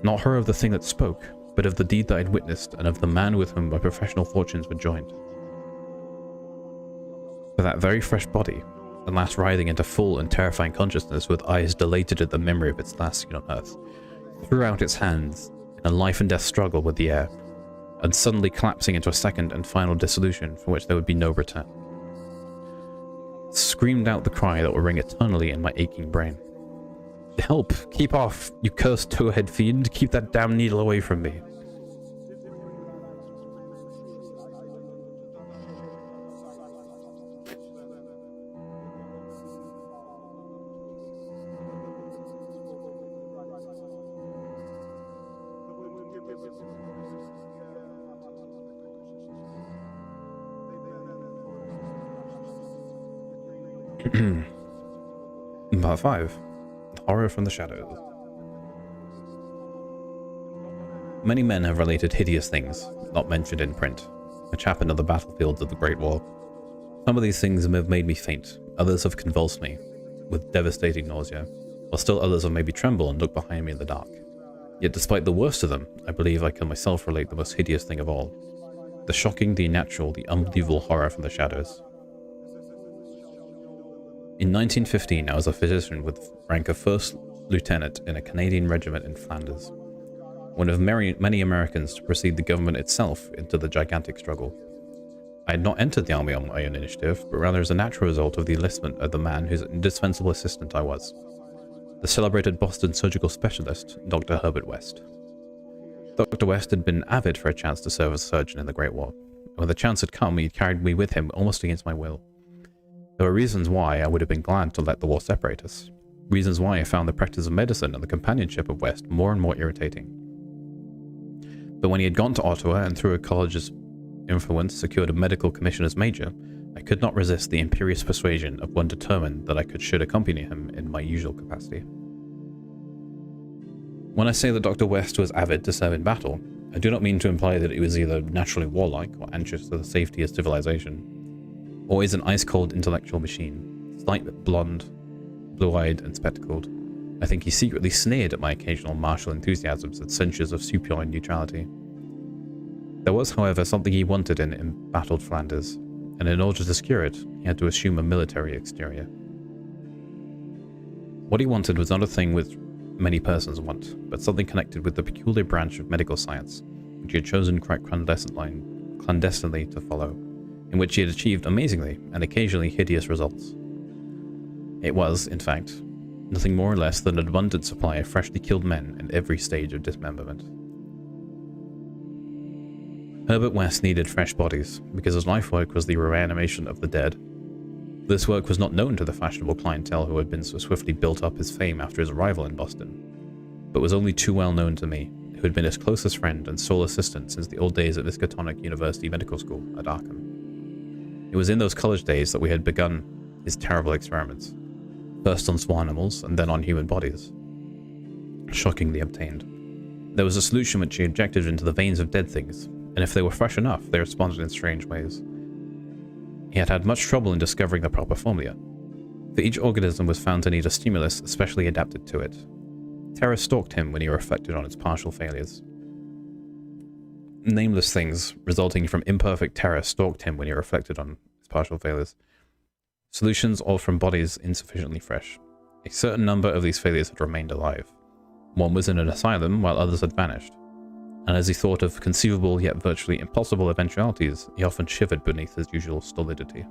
not horror of the thing that spoke, but of the deed that I had witnessed, and of the man with whom my professional fortunes were joined. For that very fresh body, at last writhing into full and terrifying consciousness with eyes dilated at the memory of its last scene on earth, threw out its hands in a life and death struggle with the air, and suddenly collapsing into a second and final dissolution from which there would be no return. Screamed out the cry that will ring eternally in my aching brain. "Help! Keep off! You cursed toe-head fiend! Keep that damn needle away from me!" Part 5. Horror from the Shadows. Many men have related hideous things, not mentioned in print, which happened on the battlefields of the Great War. Some of these things have made me faint, others have convulsed me with devastating nausea, while still others have made me tremble and look behind me in the dark. Yet despite the worst of them, I believe I can myself relate the most hideous thing of all. The shocking, the unnatural, the unbelievable horror from the shadows. In 1915, I was a physician with rank of first lieutenant in a Canadian regiment in Flanders, one of many Americans to precede the government itself into the gigantic struggle. I had not entered the army on my own initiative, but rather as a natural result of the enlistment of the man whose indispensable assistant I was, the celebrated Boston surgical specialist, Dr. Herbert West. Dr. West had been avid for a chance to serve as a surgeon in the Great War, and when the chance had come, he carried me with him almost against my will. There were reasons why I would have been glad to let the war separate us, reasons why I found the practice of medicine and the companionship of West more and more irritating. But when he had gone to Ottawa and through a college's influence secured a medical commission as major, I could not resist the imperious persuasion of one determined that I should accompany him in my usual capacity. When I say that Dr. West was avid to serve in battle, I do not mean to imply that he was either naturally warlike or anxious for the safety of civilization, or is an ice-cold intellectual machine, slight blonde, blue-eyed and spectacled. I think he secretly sneered at my occasional martial enthusiasms and censures of supine neutrality. There was, however, something he wanted in embattled Flanders, and in order to secure it, he had to assume a military exterior. What he wanted was not a thing which many persons want, but something connected with the peculiar branch of medical science, which he had chosen quite clandestinely to follow, in which he had achieved amazingly and occasionally hideous results. It was, in fact, nothing more or less than an abundant supply of freshly killed men in every stage of dismemberment. Herbert West needed fresh bodies, because his life work was the reanimation of the dead. This work was not known to the fashionable clientele who had been so swiftly built up his fame after his arrival in Boston, but was only too well known to me, who had been his closest friend and sole assistant since the old days at Miskatonic University Medical School at Arkham. It was in those college days that we had begun his terrible experiments, first on small animals and then on human bodies, shockingly obtained. There was a solution which he injected into the veins of dead things, and if they were fresh enough, they responded in strange ways. He had had much trouble in discovering the proper formula, for each organism was found to need a stimulus especially adapted to it. Terror stalked him when he reflected on its partial failures. Nameless things resulting from imperfect terror stalked him when he reflected on its partial failures. Solutions all from bodies insufficiently fresh. A certain number of these failures had remained alive. One was in an asylum while others had vanished. And as he thought of conceivable yet virtually impossible eventualities, he often shivered beneath his usual stolidity.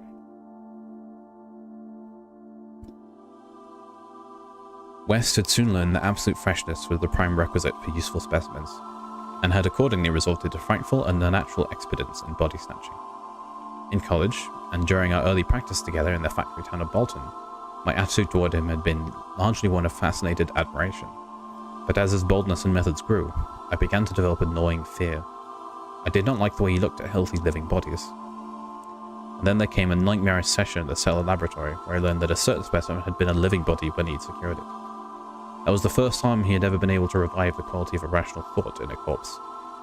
West had soon learned that absolute freshness was the prime requisite for useful specimens, and had accordingly resorted to frightful and unnatural expedients in body snatching. In college, and during our early practice together in the factory town of Bolton, my attitude toward him had been largely one of fascinated admiration. But as his boldness and methods grew, I began to develop a gnawing fear. I did not like the way he looked at healthy living bodies. And then there came a nightmarish session at the cellar laboratory where I learned that a certain specimen had been a living body when he'd secured it. That was the first time he had ever been able to revive the quality of a rational thought in a corpse,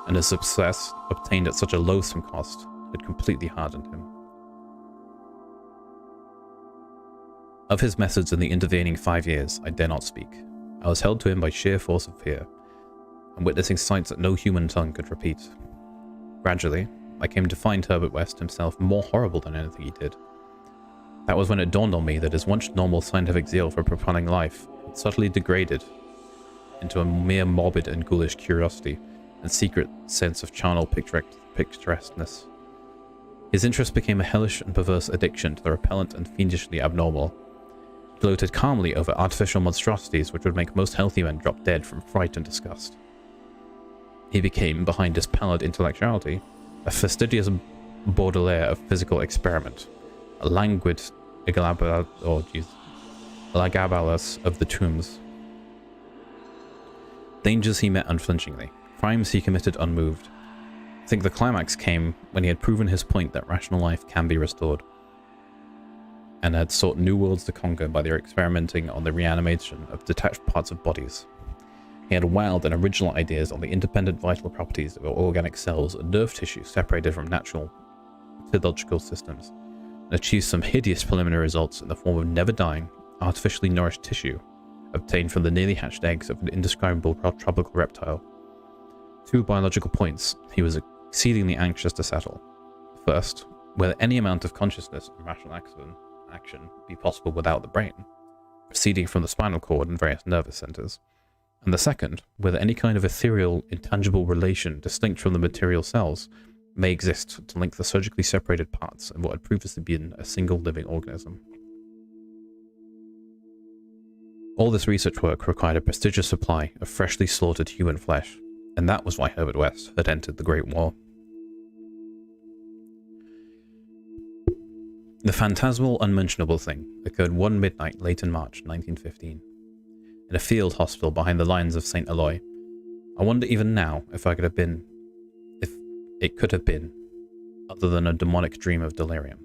and his success, obtained at such a loathsome cost, had completely hardened him. Of his methods in the intervening 5 years, I dare not speak. I was held to him by sheer force of fear, and witnessing sights that no human tongue could repeat. Gradually, I came to find Herbert West himself more horrible than anything he did. That was when it dawned on me that his once normal scientific zeal for propelling life had subtly degraded into a mere morbid and ghoulish curiosity and secret sense of charnel picturesqueness. His interest became a hellish and perverse addiction to the repellent and fiendishly abnormal. He gloated calmly over artificial monstrosities which would make most healthy men drop dead from fright and disgust. He became, behind his pallid intellectuality, a fastidious Baudelaire of physical experiment, a languid Elagabalus of the tombs. Dangers he met unflinchingly, crimes he committed unmoved. I think the climax came when he had proven his point that rational life can be restored, and had sought new worlds to conquer by their experimenting on the reanimation of detached parts of bodies. He had wild and original ideas on the independent vital properties of organic cells and nerve tissue separated from natural physiological systems, and achieved some hideous preliminary results in the form of never-dying, artificially nourished tissue obtained from the nearly hatched eggs of an indescribable tropical reptile. 2 biological points he was exceedingly anxious to settle. First, whether any amount of consciousness and rational action be possible without the brain, proceeding from the spinal cord and various nervous centers. And the second, whether any kind of ethereal, intangible relation distinct from the material cells may exist to link the surgically separated parts of what had previously been a single living organism. All this research work required a prestigious supply of freshly slaughtered human flesh, and that was why Herbert West had entered the Great War. The phantasmal, unmentionable thing occurred one midnight late in March 1915. In a field hospital behind the lines of St. Eloi. I wonder even now if it could have been, other than a demonic dream of delirium.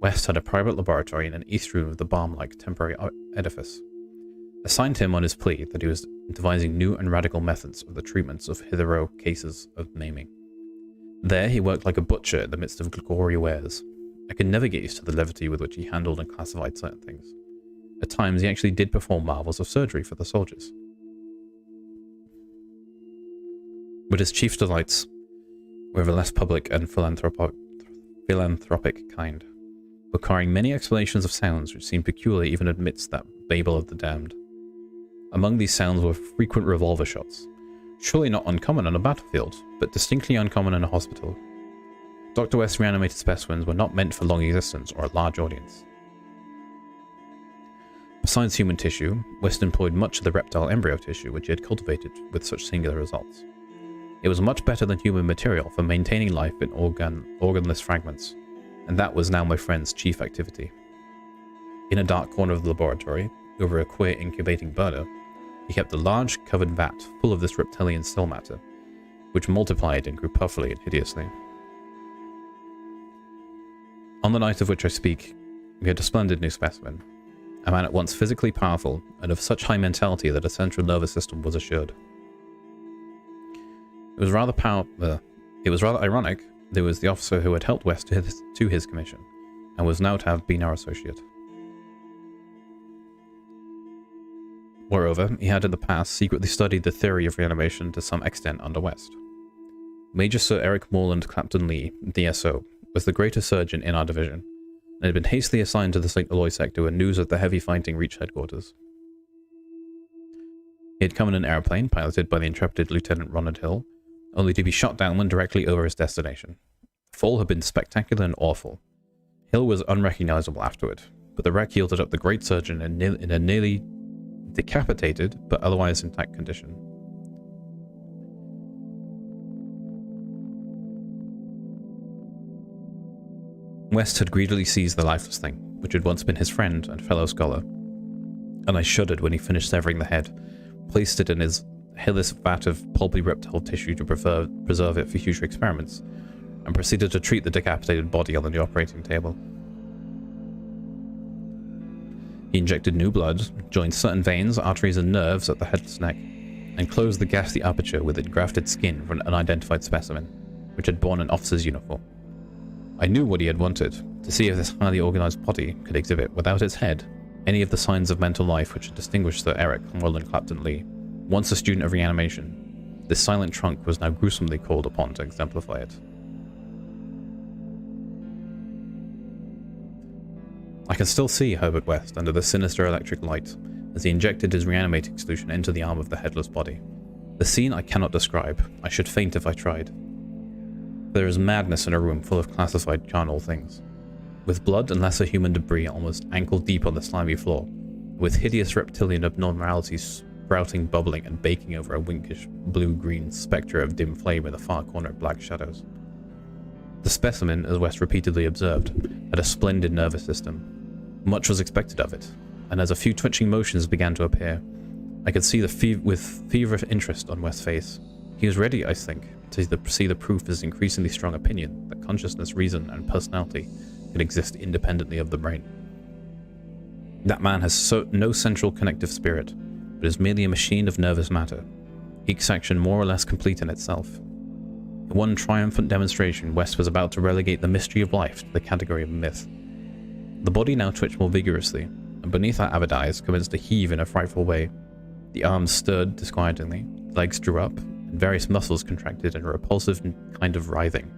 West had a private laboratory in an east room of the barn-like temporary edifice. Assigned him on his plea that he was devising new and radical methods of the treatments of hitherto cases of maiming. There he worked like a butcher in the midst of gory wares. I could never get used to the levity with which he handled and classified certain things. At times he actually did perform marvels of surgery for the soldiers. But his chief delights were of a less public and philanthropic kind, requiring many explanations of sounds which seemed peculiar even amidst that babel of the damned. Among these sounds were frequent revolver shots, surely not uncommon on a battlefield, but distinctly uncommon in a hospital. Dr. West-Reanimated specimens were not meant for long existence or a large audience. Besides human tissue, West employed much of the reptile embryo tissue which he had cultivated with such singular results. It was much better than human material for maintaining life in organless fragments, and that was now my friend's chief activity. In a dark corner of the laboratory, over a queer incubating burner, he kept a large covered vat full of this reptilian cell matter, which multiplied and grew puffily and hideously. On the night of which I speak, we had a splendid new specimen, a man at once physically powerful and of such high mentality that a central nervous system was assured. It was rather ironic there was the officer who had helped West to his commission, and was now to have been our associate. Moreover, he had in the past secretly studied the theory of reanimation to some extent under West. Major Sir Eric Morland Clapton Lee, DSO, was the greatest surgeon in our division, and had been hastily assigned to the St. Aloy sector when news of the heavy fighting reached headquarters. He had come in an airplane piloted by the intrepid Lieutenant Ronald Hill, only to be shot down when directly over his destination. The fall had been spectacular and awful. Hill was unrecognizable afterward, but the wreck yielded up the great surgeon in a nearly decapitated but otherwise intact condition. West had greedily seized the lifeless thing, which had once been his friend and fellow scholar, and I shuddered when he finished severing the head, placed it in his hairless vat of pulpy reptile tissue to preserve it for future experiments, and proceeded to treat the decapitated body on the operating table. He injected new blood, joined certain veins, arteries, and nerves at the headless neck, and closed the ghastly aperture with engrafted skin for an unidentified specimen, which had borne an officer's uniform. I knew what he had wanted, to see if this highly organized body could exhibit, without its head, any of the signs of mental life which had distinguished Sir Eric Morland Clapton Lee, once a student of reanimation. This silent trunk was now gruesomely called upon to exemplify it. I can still see Herbert West under the sinister electric light as he injected his reanimating solution into the arm of the headless body. The scene I cannot describe. I should faint if I tried. There is madness in a room full of classified charnel things, with blood and lesser human debris almost ankle deep on the slimy floor, with hideous reptilian abnormalities sprouting, bubbling, and baking over a winkish blue-green spectre of dim flame in the far corner of black shadows. The specimen, as West repeatedly observed, had a splendid nervous system. Much was expected of it, and as a few twitching motions began to appear, I could see with feverish interest on West's face. He was ready, I think, to see the proof of his increasingly strong opinion that consciousness, reason, and personality could exist independently of the brain. That man has no central connective spirit, but is merely a machine of nervous matter, each section more or less complete in itself. In one triumphant demonstration, West was about to relegate the mystery of life to the category of myth. The body now twitched more vigorously, and beneath our avid eyes commenced to heave in a frightful way. The arms stirred disquietingly, legs drew up, and various muscles contracted in a repulsive kind of writhing.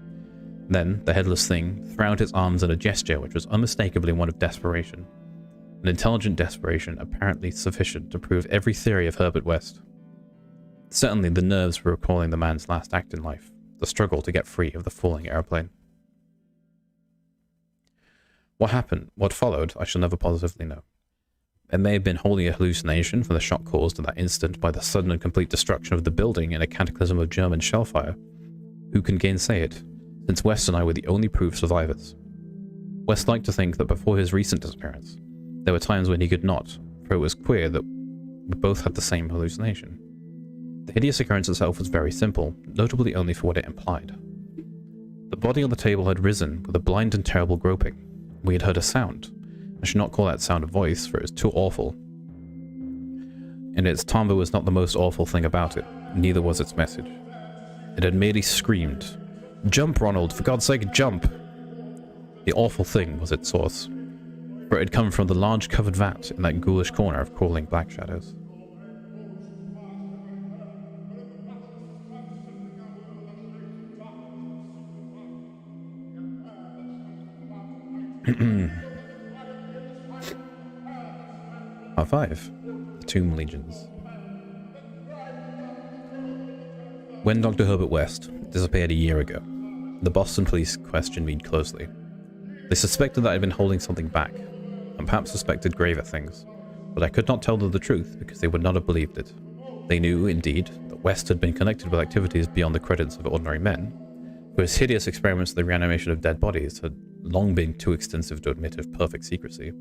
Then, the headless thing threw out its arms in a gesture which was unmistakably one of desperation. An intelligent desperation apparently sufficient to prove every theory of Herbert West. Certainly the nerves were recalling the man's last act in life, the struggle to get free of the falling airplane. What happened, what followed, I shall never positively know. It may have been wholly a hallucination from the shock caused at that instant by the sudden and complete destruction of the building in a cataclysm of German shellfire. Who can gainsay it, since West and I were the only proved survivors? West liked to think that before his recent disappearance, there were times when he could not, for it was queer that we both had the same hallucination. The hideous occurrence itself was very simple, notably only for what it implied. The body on the table had risen with a blind and terrible groping. We had heard a sound. I should not call that sound a voice, for it was too awful. and its timbre was not the most awful thing about it, neither was its message. It had merely screamed, "Jump, Ronald, for God's sake, jump!" The awful thing was its source, for it had come from the large covered vat in that ghoulish corner of crawling black shadows. Part 5. The Tomb Legions. When Dr. Herbert West disappeared a year ago, the Boston police questioned me closely. They suspected that I had been holding something back, and perhaps suspected graver things, but I could not tell them the truth because they would not have believed it. They knew, indeed, that West had been connected with activities beyond the credits of ordinary men, for his hideous experiments with the reanimation of dead bodies had long been too extensive to admit of perfect secrecy.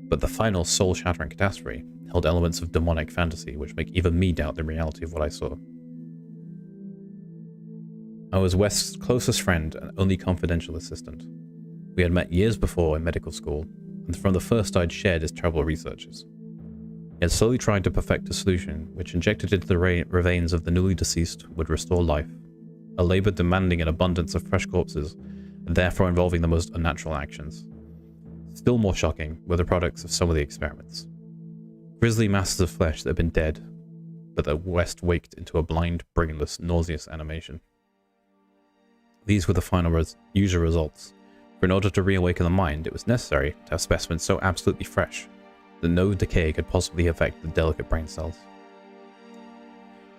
But the final soul-shattering catastrophe held elements of demonic fantasy which make even me doubt the reality of what I saw. I was West's closest friend and only confidential assistant. We had met years before in medical school, and from the first I'd shared his terrible researches. He had slowly tried to perfect a solution which, injected into the remains of the newly deceased, would restore life, a labour demanding an abundance of fresh corpses, and therefore involving the most unnatural actions. Still more shocking were the products of some of the experiments. Grisly masses of flesh that had been dead, but that West waked into a blind, brainless, nauseous animation. These were the final usual results, for in order to reawaken the mind, it was necessary to have specimens so absolutely fresh that no decay could possibly affect the delicate brain cells.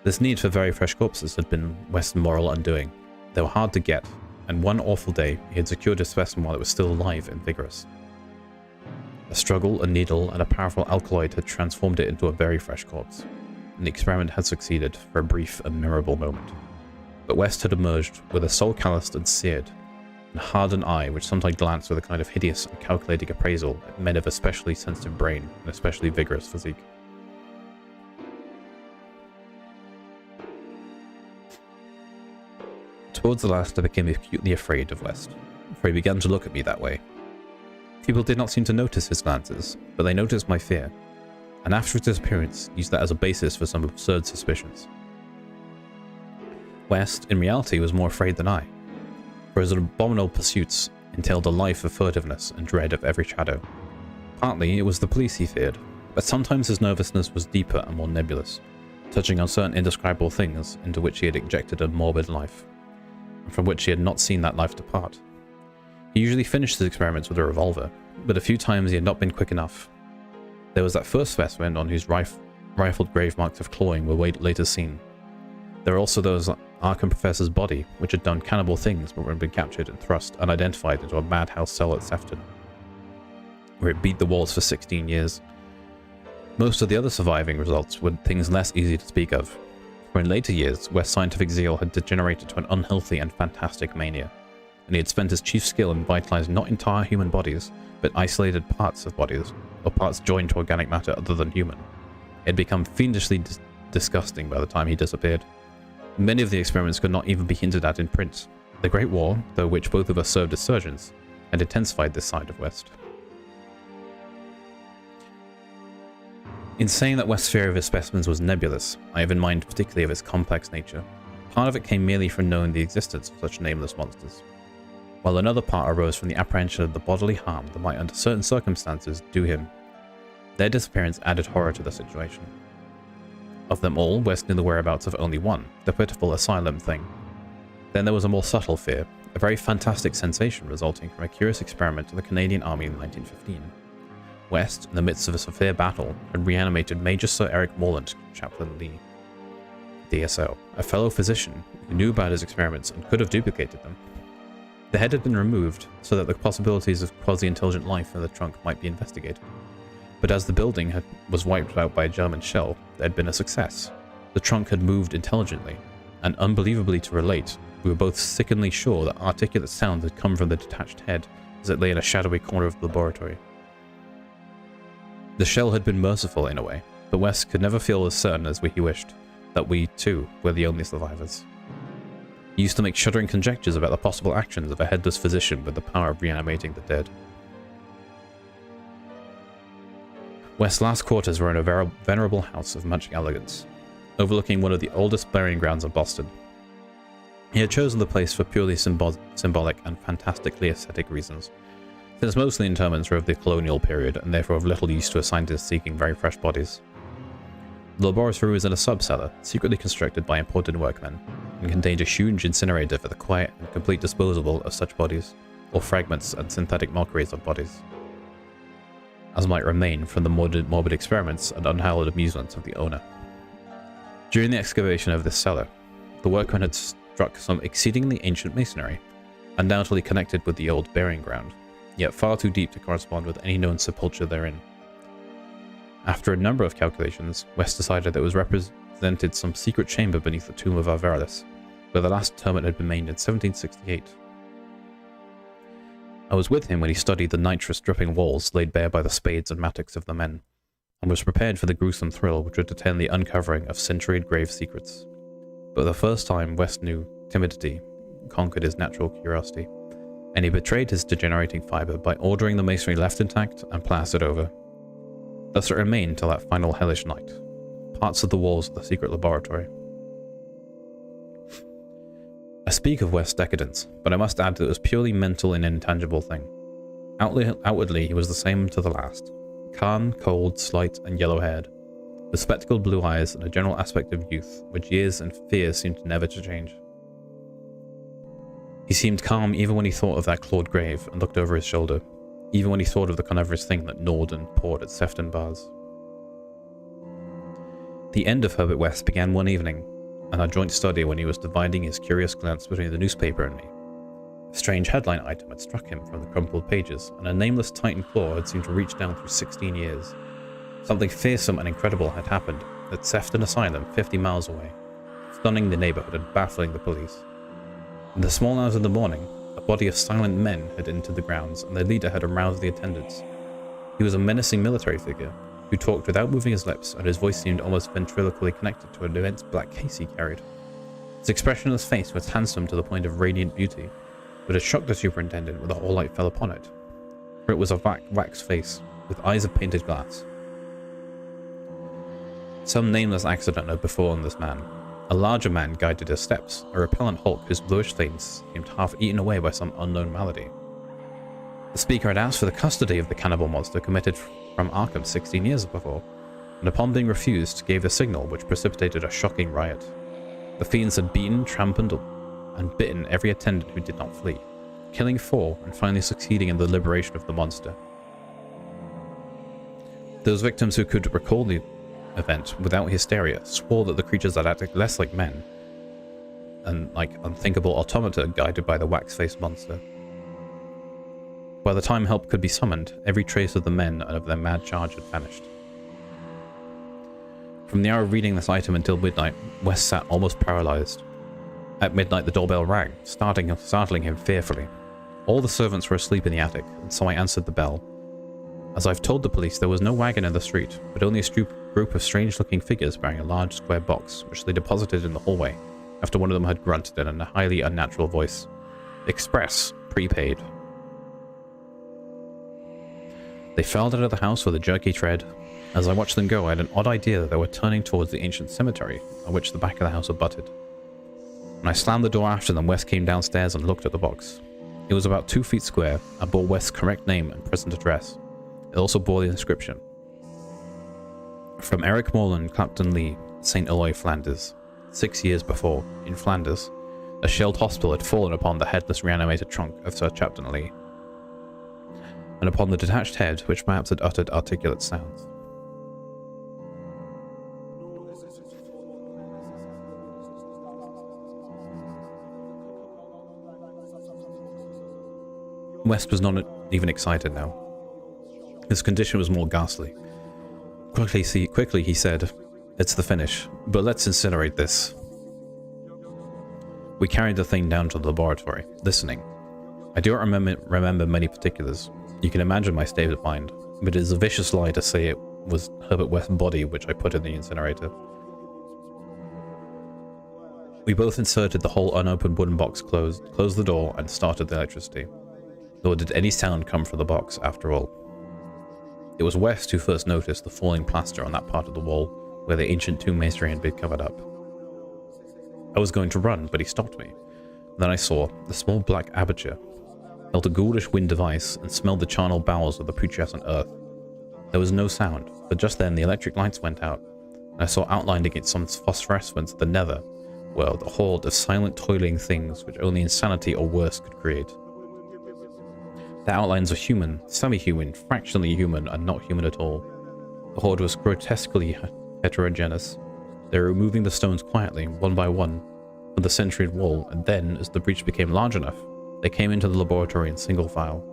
This need for very fresh corpses had been West's moral undoing. They were hard to get, and one awful day he had secured a specimen while it was still alive and vigorous. A struggle, a needle, and a powerful alkaloid had transformed it into a very fresh corpse, and the experiment had succeeded for a brief and memorable moment. But West had emerged with a soul calloused and seared, and a hardened eye which sometimes glanced with a kind of hideous and calculating appraisal at men of especially sensitive brain and especially vigorous physique. Towards the last I became acutely afraid of West, for he began to look at me that way. People did not seem to notice his glances, but they noticed my fear, and after his disappearance used that as a basis for some absurd suspicions. West, in reality, was more afraid than I, for his abominable pursuits entailed a life of furtiveness and dread of every shadow. Partly it was the police he feared, but sometimes his nervousness was deeper and more nebulous, touching on certain indescribable things into which he had injected a morbid life, and from which he had not seen that life depart. He usually finished his experiments with a revolver, but a few times he had not been quick enough. There was that first specimen on whose rifled grave marks of clawing were later seen. There were also those Arkham Professor's body, which had done cannibal things but had been captured and thrust unidentified into a madhouse cell at Sefton, where it beat the walls for 16 years. Most of the other surviving results were things less easy to speak of, for in later years West's scientific zeal had degenerated to an unhealthy and fantastic mania, and he had spent his chief skill in vitalizing not entire human bodies, but isolated parts of bodies, or parts joined to organic matter other than human. It had become fiendishly disgusting by the time he disappeared. Many of the experiments could not even be hinted at in print. The Great War, though which both of us served as surgeons, had intensified this side of West. In saying that West's fear of his specimens was nebulous, I have in mind particularly of its complex nature. Part of it came merely from knowing the existence of such nameless monsters, while another part arose from the apprehension of the bodily harm that might under certain circumstances do him. Their disappearance added horror to the situation. Of them all, West knew the whereabouts of only one, the pitiful asylum thing. Then there was a more subtle fear, a very fantastic sensation resulting from a curious experiment of the Canadian Army in 1915. West, in the midst of a severe battle, had reanimated Major Sir Eric Morland, Chaplain Lee, DSO, a fellow physician who knew about his experiments and could have duplicated them. The head had been removed so that the possibilities of quasi-intelligent life in the trunk might be investigated. But as the building was wiped out by a German shell, there had been a success. The trunk had moved intelligently, and unbelievably to relate, we were both sickeningly sure that articulate sounds had come from the detached head as it lay in a shadowy corner of the laboratory. The shell had been merciful in a way, but West could never feel as certain as he wished that we, too, were the only survivors. He used to make shuddering conjectures about the possible actions of a headless physician with the power of reanimating the dead. West's last quarters were in a venerable house of much elegance, overlooking one of the oldest burying grounds of Boston. He had chosen the place for purely symbolic and fantastically aesthetic reasons, since most of the interments were of the colonial period and therefore of little use to a scientist seeking very fresh bodies. The laboratory was in a sub-cellar, secretly constructed by imported workmen, and contained a huge incinerator for the quiet and complete disposal of such bodies, or fragments and synthetic mockeries of bodies, as might remain from the morbid experiments and unhallowed amusements of the owner. During the excavation of this cellar, the workmen had struck some exceedingly ancient masonry, undoubtedly connected with the old burying ground, yet far too deep to correspond with any known sepulture therein. After a number of calculations, West decided that it was represented some secret chamber beneath the tomb of Vrazitoulis, where the last interment had been made in 1768. I was with him when he studied the nitrous-dripping walls laid bare by the spades and mattocks of the men, and was prepared for the gruesome thrill which would attend the uncovering of century grave secrets. But the first time West knew, timidity conquered his natural curiosity, and he betrayed his degenerating fibre by ordering the masonry left intact and plastered over. Thus it remained till that final hellish night, parts of the walls of the secret laboratory. I speak of West's decadence, but I must add that it was purely mental and intangible thing. Outwardly he was the same to the last, calm, cold, slight, and yellow-haired, with spectacled blue eyes and a general aspect of youth, which years and fears seemed never to change. He seemed calm even when he thought of that clawed grave and looked over his shoulder, even when he thought of the carnivorous thing that gnawed and pawed at Sefton bars. The end of Herbert West began one evening, in our joint study when he was dividing his curious glance between the newspaper and me. A strange headline item had struck him from the crumpled pages, and a nameless titan claw had seemed to reach down through 16 years. Something fearsome and incredible had happened at Sefton Asylum, 50 miles away, stunning the neighborhood and baffling the police. In the small hours of the morning, a body of silent men had entered the grounds, and their leader had aroused the attendants. He was a menacing military figure, who talked without moving his lips, and his voice seemed almost ventriloquially connected to an immense black case he carried. His expressionless face was handsome to the point of radiant beauty, but it shocked the superintendent when the whole light fell upon it, for it was a wax face, with eyes of painted glass. Some nameless accident had befallen this man. A larger man guided his steps, a repellent hulk whose bluish face seemed half eaten away by some unknown malady. The speaker had asked for the custody of the cannibal monster committed from Arkham 16 years before, and upon being refused, gave the signal which precipitated a shocking riot. The fiends had beaten, trampled, and bitten every attendant who did not flee, killing 4 and finally succeeding in the liberation of the monster. Those victims who could recall the event without hysteria swore that the creatures had acted less like men and like unthinkable automata guided by the wax-faced monster. By the time help could be summoned, every trace of the men and of their mad charge had vanished. From the hour of reading this item until midnight, West sat almost paralyzed. At midnight the doorbell rang, startling him fearfully. All the servants were asleep in the attic, and so I answered the bell. As I've told the police, there was no wagon in the street, but only a group of strange-looking figures bearing a large square box, which they deposited in the hallway, after one of them had grunted in a highly unnatural voice. "Express, prepaid." They filed out of the house with a jerky tread. As I watched them go, I had an odd idea that they were turning towards the ancient cemetery, on which the back of the house abutted. When I slammed the door after them, West came downstairs and looked at the box. It was about 2 feet square, and bore West's correct name and present address. It also bore the inscription: "From Eric Morland, Clapton Lee, St. Eloi, Flanders. 6 years before, in Flanders, a shelled hospital had fallen upon the headless reanimated trunk of Sir Chapton Lee, and upon the detached head, which perhaps had uttered articulate sounds. West was not even excited now. His condition was more ghastly. Quickly he said, "It's the finish, but let's incinerate this." We carried the thing down to the laboratory, listening. I do not remember many particulars. You can imagine my state of mind, but it is a vicious lie to say it was Herbert West's body which I put in the incinerator. We both inserted the whole unopened wooden box, closed the door, and started the electricity. Nor did any sound come from the box, after all. It was West who first noticed the falling plaster on that part of the wall where the ancient tomb masonry had been covered up. I was going to run, but he stopped me. Then I saw the small black aperture, felt a ghoulish wind of ice, and smelled the charnel bowels of the putrescent earth. There was no sound, but just then the electric lights went out, and I saw outlined against some phosphorescence the nether world, a horde of silent toiling things which only insanity or worse could create. The outlines were human, semi-human, fractionally human, and not human at all. The horde was grotesquely heterogeneous. They were removing the stones quietly, one by one, from the century wall, and then, as the breach became large enough, they came into the laboratory in single file.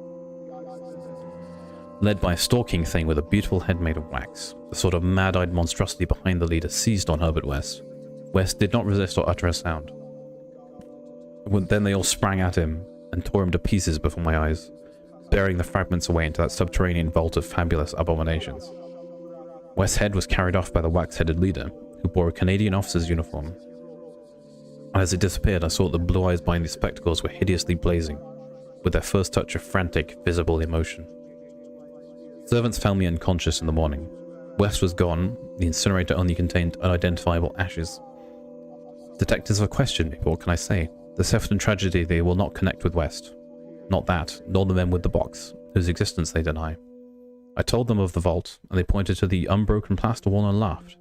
Led by a stalking thing with a beautiful head made of wax, the sort of mad-eyed monstrosity behind the leader seized on Herbert West. West did not resist or utter a sound. Then they all sprang at him and tore him to pieces before my eyes, bearing the fragments away into that subterranean vault of fabulous abominations. West's head was carried off by the wax-headed leader, who bore a Canadian officer's uniform. As it disappeared, I saw that the blue eyes behind the spectacles were hideously blazing, with their first touch of frantic, visible emotion. Servants found me unconscious in the morning. West was gone, the incinerator only contained unidentifiable ashes. Detectives have questioned me, but what can I say? The Sefton tragedy, they will not connect with West. Not that, nor the men with the box, whose existence they deny. I told them of the vault, and they pointed to the unbroken plaster wall and laughed.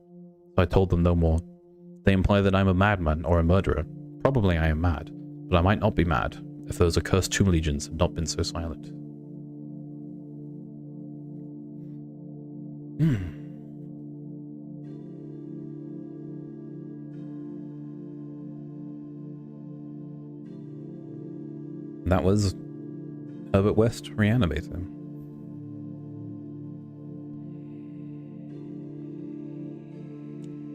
So I told them no more. They imply that I'm a madman or a murderer. Probably I am mad, but I might not be mad if those accursed tomb legions had not been so silent. That was Herbert West-Reanimator.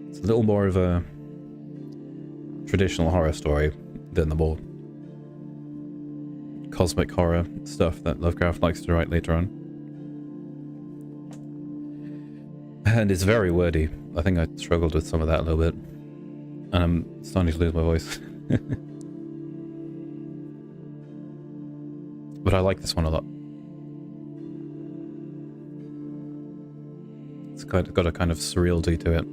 It's a little more of a traditional horror story than the more cosmic horror stuff that Lovecraft likes to write later on. And it's very wordy. I think I struggled with some of that a little bit. And I'm starting to lose my voice. But I like this one a lot. It's got a kind of surreality to it.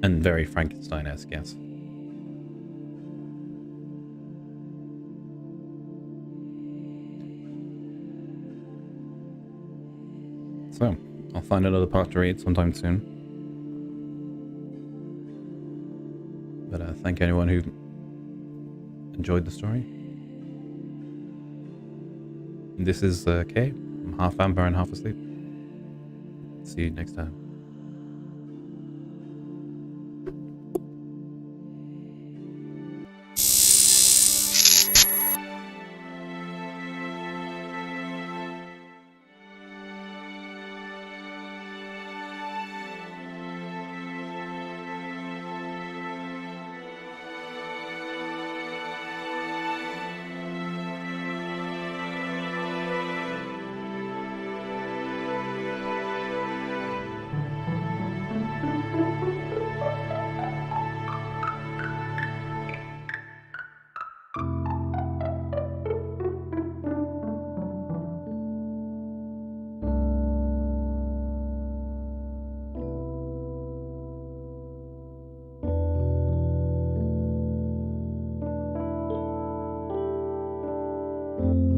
And very Frankenstein-esque, yes. So, I'll find another part to read sometime soon. But thank anyone who enjoyed the story. This is Kay. I'm half vampire and half asleep. See you next time. you.